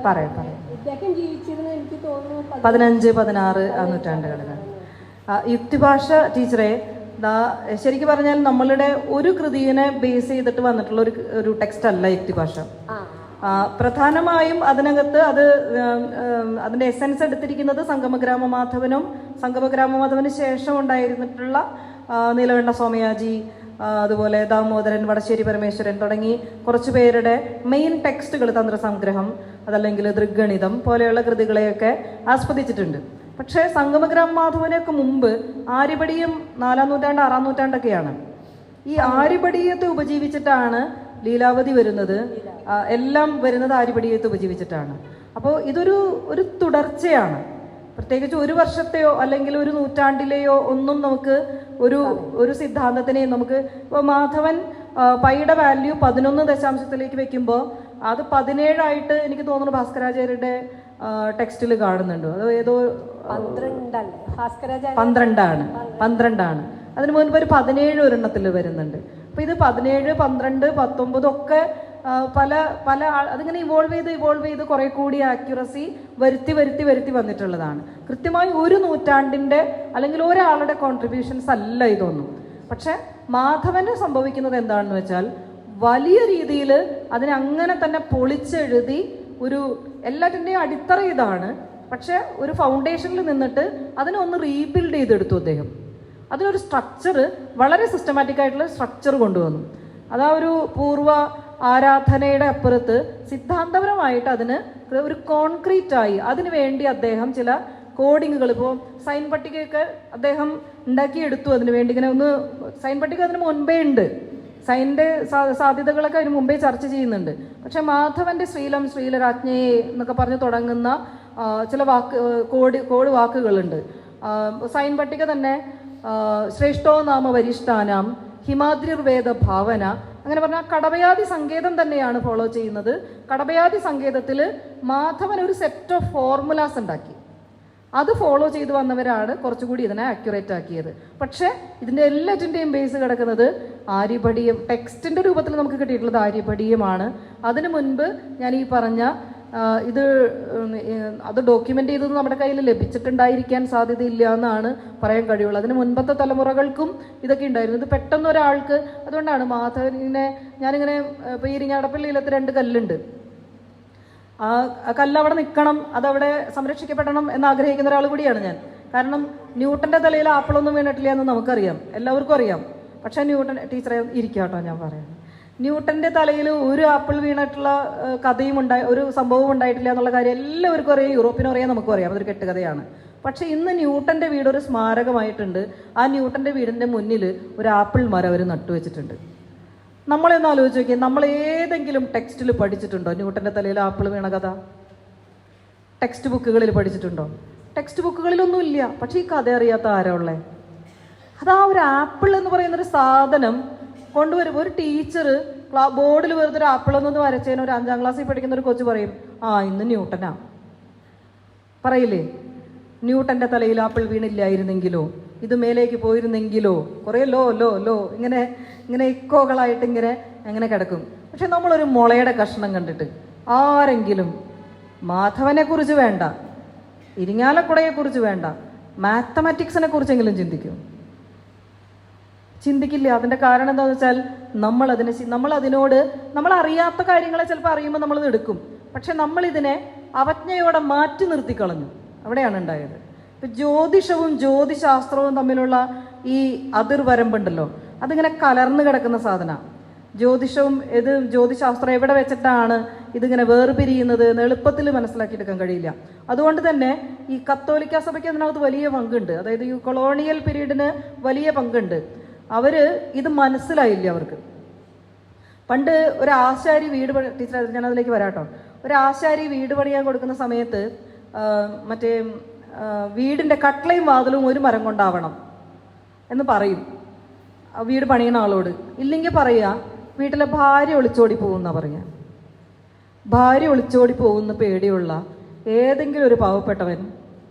പറയുന്നുണ്ട്? ഇദ്ദേഹം ജീവിച്ചിരുന്ന എനിക്ക് തോന്നുന്നു 15-16 ആ നൂറ്റാണ്ടുകളിലാണ്. യുക്തിഭാഷ ടീച്ചറെ, ശരിക്കും പറഞ്ഞാൽ നമ്മളുടെ ഒരു കൃതിയെ ബേസ് ചെയ്തിട്ട് വന്നിട്ടുള്ള ഒരു ടെക്സ്റ്റ് അല്ല യുക്തിഭാഷ. പ്രധാനമായും അതിനകത്ത് അതിന്റെ എസൻസ് എടുത്തിരിക്കുന്നത് സംഗമഗ്രാമമാധവനും സംഗമഗ്രാമമാധവന് ശേഷം ഉണ്ടായിരുന്നിട്ടുള്ള നീലകണ്ഠ സോമയാജി, അതുപോലെ ദാമോദരൻ, വടശ്ശേരി പരമേശ്വരൻ തുടങ്ങി കുറച്ചു പേരുടെ മെയിൻ ടെക്സ്റ്റുകൾ, തന്ത്രസംഗ്രഹം അതല്ലെങ്കിൽ ദൃഗണിതം പോലെയുള്ള കൃതികളെയൊക്കെ ആസ്വദിച്ചിട്ടുണ്ട്. പക്ഷേ സംഗമഗ്രാമമാധവനെയൊക്കെ മുമ്പ് ആര്യഭടീയം 4-ാം നൂറ്റാണ്ട് 6-ാം നൂറ്റാണ്ടൊക്കെയാണ്. ഈ ആര്യഭടീയത്തെ ഉപജീവിച്ചിട്ടാണ് ലീലാവതി വരുന്നത്. എല്ലാം വരുന്നത് ആര്യഭടീയത്തെ ഉപജീവിച്ചിട്ടാണ്. അപ്പോൾ ഇതൊരു തുടർച്ചയാണ്. പ്രത്യേകിച്ച് ഒരു വർഷത്തെയോ അല്ലെങ്കിൽ ഒരു നൂറ്റാണ്ടിലെയോ ഒന്നും നമുക്ക് ഒരു സിദ്ധാന്തത്തിനെ നമുക്ക് ഇപ്പോൾ മാധവൻ പൈയുടെ വാല്യൂ 11 ദശാംശത്തിലേക്ക് വെക്കുമ്പോൾ അത് 17 എനിക്ക് തോന്നുന്നു ഭാസ്കരാചാര്യരുടെ ടെക്സ്റ്റിൽ കാണുന്നുണ്ട്. അത് ഏതോ 12ആണ്. അതിന് മുൻപ് ഒരു 17 ഒരെണ്ണത്തിൽ വരുന്നുണ്ട്. അപ്പോൾ ഇത് 17, 12, 19 ഒക്കെ പല അതിങ്ങനെ ഇവോൾവ് ചെയ്ത് കുറെ കൂടി ആക്യുറസി വരുത്തി വന്നിട്ടുള്ളതാണ്. കൃത്യമായി ഒരു നൂറ്റാണ്ടിൻ്റെ അല്ലെങ്കിൽ ഒരാളുടെ കോൺട്രിബ്യൂഷൻസ് അല്ല ഇതൊന്നും. പക്ഷെ മാധവന് സംഭവിക്കുന്നത് എന്താണെന്ന് വെച്ചാൽ വലിയ രീതിയിൽ അതിനെ അങ്ങനെ തന്നെ പൊളിച്ചെഴുതി എല്ലാറ്റിൻ്റെയും അടിത്തറ ഇതാണ്. പക്ഷെ ഒരു ഫൗണ്ടേഷനിൽ നിന്നിട്ട് അതിനെ ഒന്ന് റീബിൽഡ് ചെയ്തെടുത്തു അദ്ദേഹം. അതിനൊരു സ്ട്രക്ചർ, വളരെ സിസ്റ്റമാറ്റിക് ആയിട്ടുള്ള സ്ട്രക്ചർ കൊണ്ടുവന്നു. അതാ ഒരു പൂർവ്വ ആരാധനയുടെ അപ്പുറത്ത് സിദ്ധാന്തപരമായിട്ട് അതിന് ഒരു കോൺക്രീറ്റായി അതിനു വേണ്ടി അദ്ദേഹം ചില കോഡിങ്ങുകൾ, ഇപ്പോൾ സൈൻ പട്ടികയൊക്കെ അദ്ദേഹം ഉണ്ടാക്കിയെടുത്തു. അതിന് വേണ്ടി ഇങ്ങനെ സൈൻ പട്ടിക അതിന് മുൻപേ ഉണ്ട്. സൈനിൻ്റെ സാധ്യതകളൊക്കെ അതിന് മുമ്പേ ചർച്ച ചെയ്യുന്നുണ്ട്. പക്ഷെ മാധവന്റെ ശ്രീലരാജ്ഞയെ എന്നൊക്കെ പറഞ്ഞ് തുടങ്ങുന്ന ചില കോഡ് വാക്കുകളുണ്ട്. സൈൻ പട്ടിക തന്നെ ശ്രേഷ്ഠോ നാമ വരിഷ്ഠാനാം ഹിമാദ്രിർവേദ ഭാവന, അങ്ങനെ പറഞ്ഞാൽ കടബയാതി സങ്കേതം തന്നെയാണ് ഫോളോ ചെയ്യുന്നത്. കടബയാതി സങ്കേതത്തിൽ മാധവൻ ഒരു സെറ്റ് ഓഫ് ഫോർമുലാസ് ഉണ്ടാക്കി. അത് ഫോളോ ചെയ്ത് വന്നവരാണ് കുറച്ചുകൂടി ഇതിനെ അക്യുറേറ്റ് ആക്കിയത്. പക്ഷേ ഇതിൻ്റെ എല്ലാറ്റിൻ്റെയും ബേസ് കിടക്കുന്നത് ആര്യഭടീയം, ടെക്സ്റ്റിൻ്റെ രൂപത്തിൽ നമുക്ക് കിട്ടിയിട്ടുള്ളത് ആര്യഭടീയമാണ്. അതിനു മുൻപ് ഞാൻ ഈ പറഞ്ഞ അത് ഡോക്യുമെൻ്റ് ചെയ്തത് നമ്മുടെ കയ്യിൽ ലഭിച്ചിട്ടുണ്ടായിരിക്കാൻ സാധ്യതയില്ല എന്നാണ് പറയാൻ കഴിയുള്ളൂ. അതിന് മുൻപത്തെ തലമുറകൾക്കും ഇതൊക്കെ ഉണ്ടായിരുന്നു. ഇത് പെട്ടെന്ന് ഒരാൾക്ക്, അതുകൊണ്ടാണ് മാധവനെ ഞാനിങ്ങനെ ഇപ്പോൾ ഈ ഇരിങ്ങാടപ്പള്ളിയിലത്തെ 2 കല്ലുണ്ട്. ആ കല്ല് അവിടെ നിൽക്കണം, അതവിടെ സംരക്ഷിക്കപ്പെടണം എന്ന് ആഗ്രഹിക്കുന്ന ഒരാൾ കൂടിയാണ് ഞാൻ. കാരണം ന്യൂട്ടൻ്റെ തലയിൽ ആപ്പിളൊന്നും വീണിട്ടില്ല എന്ന് നമുക്കറിയാം, എല്ലാവർക്കും അറിയാം. പക്ഷേ ടീച്ചറെ ഇരിക്കാട്ടോ ഞാൻ പറയാം, ന്യൂട്ടൻ്റെ തലയിൽ ഒരു ആപ്പിൾ വീണിട്ടുള്ള കഥയും ഒരു സംഭവവും ഉണ്ടായിട്ടില്ല എന്നുള്ള കാര്യം എല്ലാവർക്കും അറിയാം, യൂറോപ്പിനും അറിയാം, നമുക്കും അറിയാം. അതൊരു കെട്ടുകഥയാണ്. പക്ഷെ ഇന്ന് ന്യൂട്ടൻ്റെ വീട് ഒരു സ്മാരകമായിട്ടുണ്ട്. ആ ന്യൂട്ടൻ്റെ വീടിൻ്റെ മുന്നിൽ ഒരു ആപ്പിൾ മരം അവർ നട്ടുവെച്ചിട്ടുണ്ട്. നമ്മളെന്ന് ആലോചിച്ച് നോക്കിയാൽ നമ്മൾ ഏതെങ്കിലും ടെക്സ്റ്റിൽ പഠിച്ചിട്ടുണ്ടോ ന്യൂട്ടൻ്റെ തലയിൽ ആപ്പിൾ വീണ കഥ? ടെക്സ്റ്റ് ബുക്കുകളിൽ പഠിച്ചിട്ടുണ്ടോ? ടെക്സ്റ്റ് ബുക്കുകളിലൊന്നും ഇല്ല. പക്ഷെ ഈ കഥ അറിയാത്ത ആരാ ഉള്ളേ? അതാ ഒരു ആപ്പിൾ എന്ന് പറയുന്നൊരു സാധനം കൊണ്ടുവരും. ഒരു ടീച്ചർ ബോർഡിൽ വെറുതെ ഒരു ആപ്പിളൊന്നൊന്ന് വരച്ചതിന് ഒരു 5ാം ക്ലാസ്സിൽ പഠിക്കുന്ന ഒരു കൊച്ചു പറയും, ഇന്ന് ന്യൂട്ടനാ. പറയില്ലേ? ന്യൂട്ടൻ്റെ തലയിൽ ആപ്പിൾ വീണില്ലായിരുന്നെങ്കിലോ, ഇത് മേലേക്ക് പോയിരുന്നെങ്കിലോ, കുറേ ലോ ഇങ്ങനെ ഇക്കോകളായിട്ട് ഇങ്ങനെ കിടക്കും. പക്ഷെ നമ്മളൊരു മുളയുടെ കഷ്ണം കണ്ടിട്ട് ആരെങ്കിലും മാധവനെക്കുറിച്ച് വേണ്ട, ഇരിങ്ങാലക്കുടയെക്കുറിച്ച് വേണ്ട, മാത്തമാറ്റിക്സിനെ കുറിച്ചെങ്കിലും ചിന്തിക്കില്ല. അതിൻ്റെ കാരണം എന്താണെന്ന് വെച്ചാൽ നമ്മൾ അറിയാത്ത കാര്യങ്ങളെ ചിലപ്പോൾ അറിയുമ്പോൾ നമ്മളത് എടുക്കും. പക്ഷെ നമ്മളിതിനെ അവജ്ഞയോടെ മാറ്റി നിർത്തിക്കളഞ്ഞു. അവിടെയാണ് ഉണ്ടായത്. ഇപ്പം ജ്യോതിഷവും ജ്യോതിശാസ്ത്രവും തമ്മിലുള്ള ഈ അതിർവരമ്പുണ്ടല്ലോ, അതിങ്ങനെ കലർന്നു കിടക്കുന്ന സാധനമാണ്. ജ്യോതിശാസ്ത്രം എവിടെ വെച്ചിട്ടാണ് ഇതിങ്ങനെ വേർപിരിയുന്നത് എന്ന് എളുപ്പത്തിൽ മനസ്സിലാക്കിയെടുക്കാൻ കഴിയില്ല. അതുകൊണ്ട് തന്നെ ഈ കത്തോലിക്ക സഭയ്ക്ക് അതിനകത്ത് വലിയ പങ്കുണ്ട്. അതായത് ഈ കൊളോണിയൽ പീരീഡിന് വലിയ പങ്കുണ്ട്. ഇത് മനസ്സിലായില്ല അവർക്ക്. പണ്ട് ഒരു ആശാരി ടീച്ചർ, ഞാൻ അതിലേക്ക് വരാട്ടോ. ഒരു ആശാരി വീട് പണിയാൻ കൊടുക്കുന്ന സമയത്ത് മറ്റേ വീടിൻ്റെ കട്ട്ളയും വാതിലും ഒരു മരം കൊണ്ടാവണം എന്ന് പറയും വീട് പണിയുന്ന ആളോട്. ഇല്ലെങ്കിൽ പറയുക വീട്ടിലെ ഭാര്യ ഒളിച്ചോടി പോകുന്ന പറയുക. ഭാര്യ ഒളിച്ചോടി പോകുന്ന പേടിയുള്ള ഏതെങ്കിലും ഒരു പാവപ്പെട്ടവൻ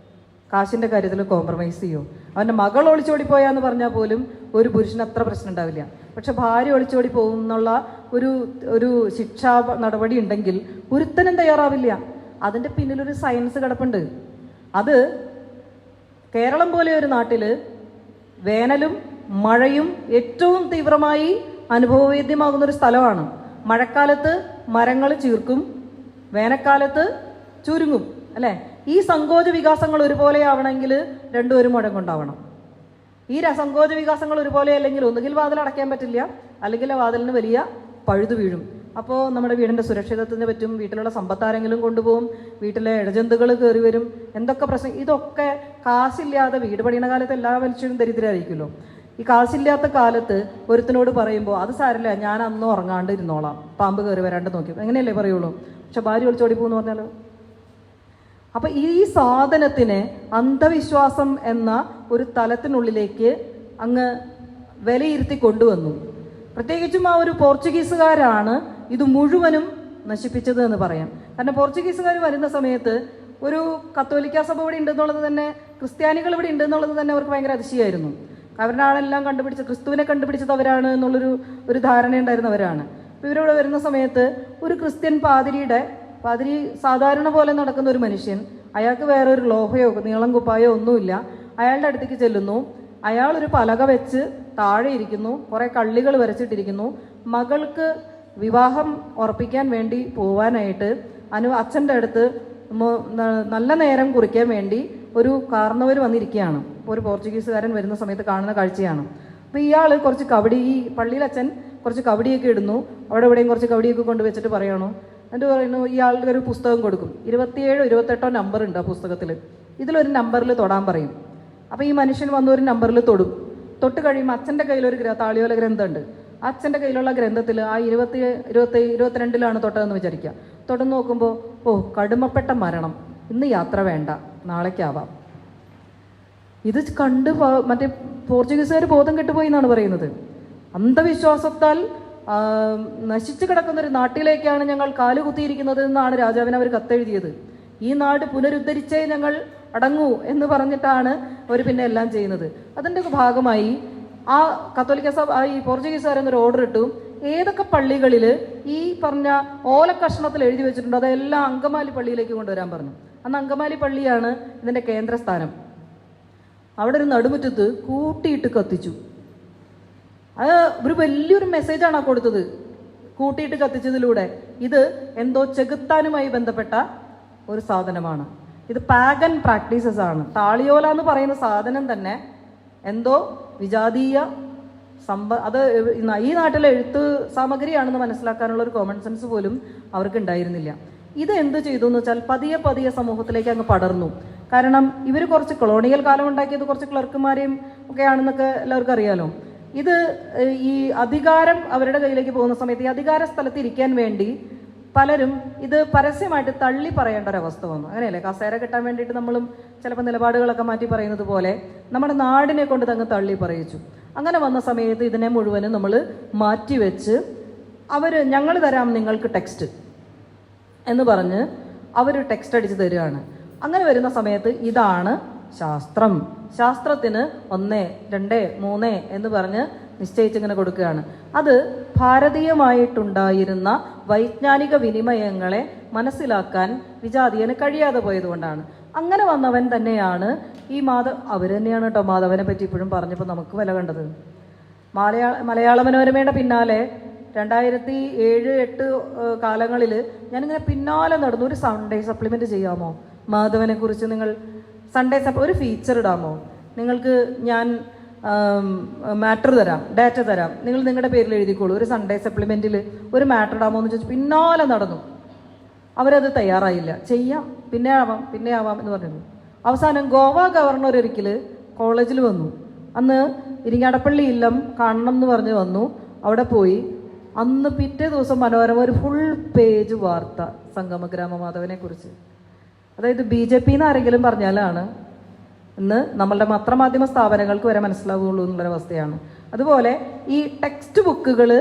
കാശിൻ്റെ കാര്യത്തിൽ കോംപ്രമൈസ് ചെയ്യും. അവൻ്റെ മകൾ ഒളിച്ചോടി പോയാന്ന് പറഞ്ഞാൽ പോലും ഒരു പുരുഷന് അത്ര പ്രശ്നം ഉണ്ടാവില്ല. പക്ഷെ ഭാര്യ ഒളിച്ചോടി പോകുന്നുള്ള ഒരു ശിക്ഷാ നടപടി ഉണ്ടെങ്കിൽ ഒരുത്തനും തയ്യാറാവില്ല. അതിൻ്റെ പിന്നിലൊരു സയൻസ് കിടപ്പുണ്ട്. അത് കേരളം പോലെ ഒരു നാട്ടിൽ വേനലും മഴയും ഏറ്റവും തീവ്രമായി അനുഭവവേദ്യമാകുന്നൊരു സ്ഥലമാണ്. മഴക്കാലത്ത് മരങ്ങൾ ചീർക്കും, വേനൽക്കാലത്ത് ചുരുങ്ങും, അല്ലേ? ഈ സങ്കോച വികാസങ്ങൾ ഒരുപോലെ ആവണമെങ്കിൽ രണ്ടും ഒരു മുഴം കൊണ്ടാവണം. ഈ സങ്കോച വികാസങ്ങൾ ഒരുപോലെ അല്ലെങ്കിൽ ഒന്നുകിൽ വാതിൽ അടയ്ക്കാൻ പറ്റില്ല, അല്ലെങ്കിൽ ആ വാതിലിന് വലിയ പഴുതു വീഴും. അപ്പോൾ നമ്മുടെ വീടിൻ്റെ സുരക്ഷിതത്വത്തിന് പറ്റും, വീട്ടിലുള്ള സമ്പത്താരെങ്കിലും കൊണ്ടുപോകും, വീട്ടിലെ ഇഴജന്തുക്കൾ കയറി വരും, എന്തൊക്കെ പ്രശ്നം. ഇതൊക്കെ കാശില്ലാതെ വീട് പണിയുന്ന കാലത്ത് എല്ലാ മനുഷ്യരും ദരിദ്രരായിരിക്കുമല്ലോ. ഈ കാശില്ലാത്ത കാലത്ത് ഒരുത്തിനോട് പറയുമ്പോൾ അത് സാരില്ല, ഞാൻ അന്ന് ഉറങ്ങാണ്ട് ഇരുന്നോളാം, പാമ്പ് കയറി വരാണ്ട് നോക്കി, എങ്ങനെയല്ലേ പറയുള്ളൂ. പക്ഷെ ഭാര്യ ഒളിച്ചോടി പോകുന്നു പറഞ്ഞാലോ. അപ്പം ഈ സാധനത്തിനെ അന്ധവിശ്വാസം എന്ന ഒരു തലത്തിനുള്ളിലേക്ക് അങ്ങ് വിലയിരുത്തി കൊണ്ടുവന്നു. പ്രത്യേകിച്ചും ആ ഒരു പോർച്ചുഗീസുകാരാണ് ഇത് മുഴുവനും നശിപ്പിച്ചത് എന്ന് പറയാം. കാരണം പോർച്ചുഗീസുകാർ വരുന്ന സമയത്ത് ഒരു കത്തോലിക്ക സഭ ഇവിടെ ഉണ്ടെന്നുള്ളത് തന്നെ, ക്രിസ്ത്യാനികൾ ഇവിടെ ഉണ്ടെന്നുള്ളത് തന്നെ അവർക്ക് ഭയങ്കര അതിശയമായിരുന്നു. അവരാണെല്ലാം കണ്ടുപിടിച്ചത്, ക്രിസ്തുവിനെ കണ്ടുപിടിച്ചത് അവരാണ് എന്നുള്ളൊരു ധാരണ ഉണ്ടായിരുന്നവരാണ്. അപ്പോൾ ഇവരിവിടെ വരുന്ന സമയത്ത് ഒരു ക്രിസ്ത്യൻ പാതിരി സാധാരണ പോലെ നടക്കുന്ന ഒരു മനുഷ്യൻ, അയാൾക്ക് വേറെ ഒരു ലോഹയോ നീളം കുപ്പായോ ഒന്നുമില്ല, അയാളുടെ അടുത്തേക്ക് ചെല്ലുന്നു. അയാളൊരു പലക വെച്ച് താഴെ ഇരിക്കുന്നു, കുറേ കള്ളികൾ വരച്ചിട്ടിരിക്കുന്നു. മകൾക്ക് വിവാഹം ഉറപ്പിക്കാൻ വേണ്ടി പോവാനായിട്ട് അച്ഛൻ്റെ അടുത്ത് നല്ല നേരം കുറിക്കാൻ വേണ്ടി ഒരു കാരണവർ വന്നിരിക്കുകയാണ്. അപ്പോൾ ഒരു പോർച്ചുഗീസുകാരൻ വരുന്ന സമയത്ത് കാണുന്ന കാഴ്ചയാണ്. അപ്പോൾ ഇയാൾ കുറച്ച് കബഡി, ഈ പള്ളിയിൽ അച്ഛൻ കുറച്ച് കബഡിയൊക്കെ ഇടുന്നു, അവിടെ എവിടെയും കുറച്ച് കബഡിയൊക്കെ കൊണ്ടുവച്ചിട്ട് പറയണു. എന്നിട്ട് പറയുന്നു, ഇയാളുടെ ഒരു പുസ്തകം കൊടുക്കും. 27 28 നമ്പർ ഉണ്ട് ആ പുസ്തകത്തിൽ. ഇതിലൊരു നമ്പറിൽ തൊടാൻ പറയും. അപ്പോൾ ഈ മനുഷ്യൻ വന്ന ഒരു നമ്പറിൽ തൊട്ട് കഴിയുമ്പോൾ അച്ഛൻ്റെ കയ്യിലൊരു താളിയോല ഗ്രന്ഥമുണ്ട്. അച്ഛൻ്റെ കയ്യിലുള്ള ഗ്രന്ഥത്തിൽ ആ 22 തൊട്ടതെന്ന് വിചാരിക്കുക. തൊടുന്ന് നോക്കുമ്പോൾ, ഓ, കടുമപ്പെട്ട മരണം, ഇന്ന് യാത്ര വേണ്ട, നാളേക്കാവാം. ഇത് കണ്ട് മറ്റേ പോർച്ചുഗീസുകാർ ബോധം കെട്ടുപോയി എന്നാണ് പറയുന്നത്. അന്ധവിശ്വാസത്താൽ നശിച്ചു കിടക്കുന്നൊരു നാട്ടിലേക്കാണ് ഞങ്ങൾ കാലുകുത്തിയിരിക്കുന്നത് എന്നാണ് രാജാവിന് അവർ കത്തെഴുതിയത്. ഈ നാട് പുനരുദ്ധരിച്ചേ ഞങ്ങൾ അടങ്ങൂ എന്ന് പറഞ്ഞിട്ടാണ് അവർ പിന്നെ എല്ലാം ചെയ്യുന്നത്. അതിൻ്റെ ഭാഗമായി ആ കത്തോലിക്ക സഭ ഈ പോർച്ചുഗീസുകാരെന്നൊരു ഓർഡർ ഇട്ടു. ഏതൊക്കെ പള്ളികളിൽ ഈ പറഞ്ഞ ഓലക്കഷ്ണത്തിൽ എഴുതി വെച്ചിട്ടുണ്ടോ അതെല്ലാം അങ്കമാലി പള്ളിയിലേക്ക് കൊണ്ടുവരാൻ പറഞ്ഞു. അന്ന് അങ്കമാലി പള്ളിയാണ് ഇതിൻ്റെ കേന്ദ്രസ്ഥാനം. അവിടെ ഒരു നടുമുറ്റത്ത് കൂട്ടിയിട്ട് കത്തിച്ചു. അത് ഒരു വലിയൊരു മെസ്സേജാണ് ആ കൊടുത്തത്, കൂട്ടിയിട്ട് കത്തിച്ചതിലൂടെ. ഇത് എന്തോ ചെകുത്താനുമായി ബന്ധപ്പെട്ട ഒരു സാധനമാണ്, ഇത് പാഗൻ പ്രാക്ടീസസ് ആണ്. താളിയോല എന്ന് പറയുന്ന സാധനം തന്നെ എന്തോ വിജാതീയ അത് ഈ നാട്ടിലെ എഴുത്ത് സാമഗ്രിയാണെന്ന് മനസ്സിലാക്കാനുള്ള ഒരു കോമൺ സെൻസ് പോലും അവർക്ക് ഉണ്ടായിരുന്നില്ല. ഇത് എന്ത് ചെയ്തു എന്ന് വെച്ചാൽ പതിയെ സമൂഹത്തിലേക്ക് അങ്ങ് പടർന്നു. കാരണം ഇവർ കുറച്ച് കൊളോണിയൽ കാലം ഉണ്ടാക്കിയത് കുറച്ച് ക്ലർക്കുമാരെയും ഒക്കെ ആണെന്നൊക്കെ എല്ലാവർക്കും അറിയാലോ. ഇത് ഈ അധികാരം അവരുടെ കയ്യിലേക്ക് പോകുന്ന സമയത്ത് ഈ അധികാര സ്ഥലത്ത് ഇരിക്കാൻ വേണ്ടി പലരും ഇത് പരസ്യമായിട്ട് തള്ളി പറയേണ്ട ഒരവസ്ഥ വന്നു. അങ്ങനെയല്ലേ, കസേര കിട്ടാൻ വേണ്ടിയിട്ട് നമ്മളും ചിലപ്പോൾ നിലപാടുകളൊക്കെ മാറ്റി പറയുന്നത് പോലെ നമ്മുടെ നാടിനെ കൊണ്ട് തങ്ങ് തള്ളി പറയിച്ചു. അങ്ങനെ വന്ന സമയത്ത് ഇതിനെ മുഴുവനും നമ്മൾ മാറ്റിവെച്ച് ഞങ്ങൾ തരാം നിങ്ങൾക്ക് ടെക്സ്റ്റ് എന്ന് പറഞ്ഞ് അവർ ടെക്സ്റ്റ് അടിച്ച് തരികയാണ്. അങ്ങനെ വരുന്ന സമയത്ത് ഇതാണ് ശാസ്ത്രം, ശാസ്ത്രത്തിന് 1 2 3 എന്ന് പറഞ്ഞ് നിശ്ചയിച്ചിങ്ങനെ കൊടുക്കുകയാണ്. അത് ഭാരതീയമായിട്ടുണ്ടായിരുന്ന വൈജ്ഞാനിക വിനിമയങ്ങളെ മനസ്സിലാക്കാൻ വിജാതീയന് കഴിയാതെ പോയതുകൊണ്ടാണ്. അങ്ങനെ വന്നവൻ തന്നെയാണ് ഈ അവർ തന്നെയാണ് കേട്ടോ മാധവനെ പറ്റി ഇപ്പോഴും പറഞ്ഞപ്പോൾ നമുക്ക് വില കണ്ടത്. മലയാള മനോരമയുടെ പിന്നാലെ 2007 8 കാലങ്ങളിൽ ഞാനിങ്ങനെ പിന്നാലെ നടന്നു. ഒരു സൺഡേ സപ്ലിമെൻ്റ് ചെയ്യാമോ മാധവനെ കുറിച്ച്? നിങ്ങൾ സൺഡേ ഒരു ഫീച്ചർ ഇടാമോ? നിങ്ങൾക്ക് ഞാൻ മാറ്റർ തരാം, ഡാറ്റ തരാം, നിങ്ങൾ നിങ്ങളുടെ പേരിൽ എഴുതിക്കോളൂ. ഒരു സൺഡേ സപ്ലിമെൻറ്റിൽ ഒരു മാറ്റർ ഇടാമോ എന്ന് ചോദിച്ചു പിന്നാലെ നടന്നു. അവരത് തയ്യാറായില്ല. ചെയ്യാം, പിന്നെ ആവാം എന്ന് പറഞ്ഞു. അവസാനം ഗോവ ഗവർണർ ഒരിക്കൽ കോളേജിൽ വന്നു. അന്ന് ഇരിങ്ങാടപ്പള്ളി ഇല്ലം കാണണം എന്ന് പറഞ്ഞ് വന്നു. അവിടെ പോയി. അന്ന് പിറ്റേ ദിവസം മനോരമ ഒരു ഫുൾ പേജ് വാർത്ത സംഗമഗ്രാമ മാധവനെ കുറിച്ച്. അതായത് BJP എന്ന് ആരെങ്കിലും പറഞ്ഞാലാണ് ഇന്ന് നമ്മളുടെ പത്രമാധ്യമ സ്ഥാപനങ്ങൾക്ക് വരെ മനസ്സിലാവുകയുള്ളൂ എന്നുള്ളൊരവസ്ഥയാണ്. അതുപോലെ ഈ ടെക്സ്റ്റ് ബുക്കുകൾ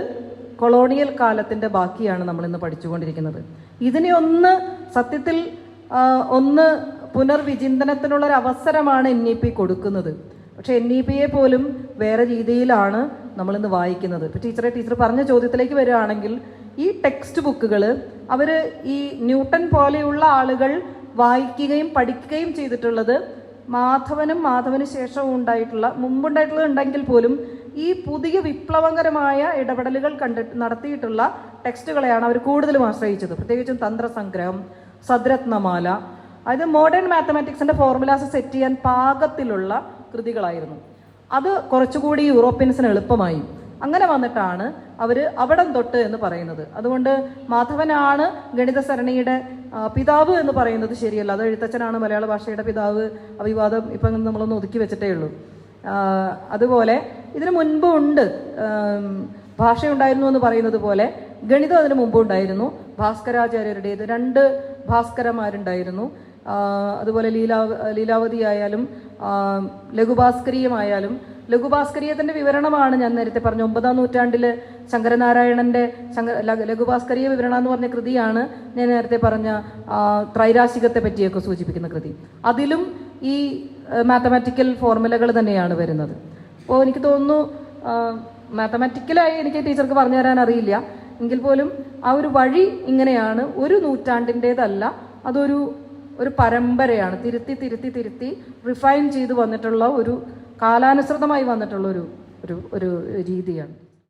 കൊളോണിയൽ കാലത്തിൻ്റെ ബാക്കിയാണ് നമ്മളിന്ന് പഠിച്ചുകൊണ്ടിരിക്കുന്നത്. ഇതിനെ സത്യത്തിൽ ഒന്ന് പുനർവിചിന്തനത്തിനുള്ളൊരവസരമാണ് NEP കൊടുക്കുന്നത്. പക്ഷേ NEPയെ പോലും വേറെ രീതിയിലാണ് നമ്മളിന്ന് വായിക്കുന്നത്. ഇപ്പോൾ ടീച്ചർ പറഞ്ഞ ചോദ്യത്തിലേക്ക് വരികയാണെങ്കിൽ, ഈ ടെക്സ്റ്റ് ബുക്കുകൾ അവർ ഈ ന്യൂട്ടൺ പോലെയുള്ള ആളുകൾ വായിക്കുകയും പഠിക്കുകയും ചെയ്തിട്ടുള്ളത് മാധവന് ശേഷവും മുമ്പുണ്ടായിട്ടുള്ളത് ഉണ്ടെങ്കിൽ പോലും ഈ പുതിയ വിപ്ലവകരമായ ഇടപെടലുകൾ നടത്തിയിട്ടുള്ള ടെക്സ്റ്റുകളെയാണ് അവർ കൂടുതലും ആശ്രയിച്ചത്. പ്രത്യേകിച്ചും തന്ത്രസംഗ്രഹം, സദ്രത്നമാല, അതായത് മോഡേൺ മാത്തമാറ്റിക്സിൻ്റെ ഫോർമുലാസ് സെറ്റ് ചെയ്യാൻ പാകത്തിലുള്ള കൃതികളായിരുന്നു. അത് കുറച്ചുകൂടി യൂറോപ്യൻസിന് എളുപ്പമായി. അങ്ങനെ വന്നിട്ടാണ് അവർ അവിടം തൊട്ട് എന്ന് പറയുന്നത്. അതുകൊണ്ട് മാധവനാണ് ഗണിതസരണിയുടെ പിതാവ് എന്ന് പറയുന്നത് ശരിയല്ല. അത് എഴുത്തച്ഛനാണ് മലയാള ഭാഷയുടെ പിതാവ്. അഭിവാദം ഇപ്പം നമ്മളൊന്ന് ഒതുക്കി വെച്ചിട്ടേ ഉള്ളൂ. അതുപോലെ ഇതിനു മുൻപും ഉണ്ട്, ഭാഷയുണ്ടായിരുന്നു എന്ന് പറയുന്നത് പോലെ ഗണിതം അതിനു മുമ്പും ഉണ്ടായിരുന്നു. ഭാസ്കരാചാര്യരുടേത് 2 ഭാസ്കരന്മാരുണ്ടായിരുന്നു. അതുപോലെ ലീലാവതി ആയാലും ലഘുഭാസ്കരീയമായാലും, ലഘുഭാസ്കരീയത്തിൻ്റെ വിവരണമാണ് ഞാൻ നേരത്തെ പറഞ്ഞ 9-ാം നൂറ്റാണ്ടിൽ ശങ്കരനാരായണൻ്റെ ലഘുഭാസ്കരീയ വിവരണം എന്ന് പറഞ്ഞ കൃതിയാണ് ഞാൻ നേരത്തെ പറഞ്ഞ ത്രൈരാശികത്തെ പറ്റിയൊക്കെ സൂചിപ്പിക്കുന്ന കൃതി. അതിലും ഈ മാത്തമാറ്റിക്കൽ ഫോർമുലകൾ തന്നെയാണ് വരുന്നത്. അപ്പോൾ എനിക്ക് തോന്നുന്നു മാത്തമാറ്റിക്കലായി എനിക്ക് ടീച്ചർക്ക് പറഞ്ഞു തരാൻ അറിയില്ല എങ്കിൽ പോലും ആ ഒരു വഴി ഇങ്ങനെയാണ്. ഒരു നൂറ്റാണ്ടിൻ്റേതല്ല, അതൊരു പരമ്പരയാണ്. തിരുത്തി റിഫൈൻ ചെയ്ത് വന്നിട്ടുള്ള ഒരു കാലാനുസൃതമായി വന്നിട്ടുള്ള ഒരു രീതിയാണ്.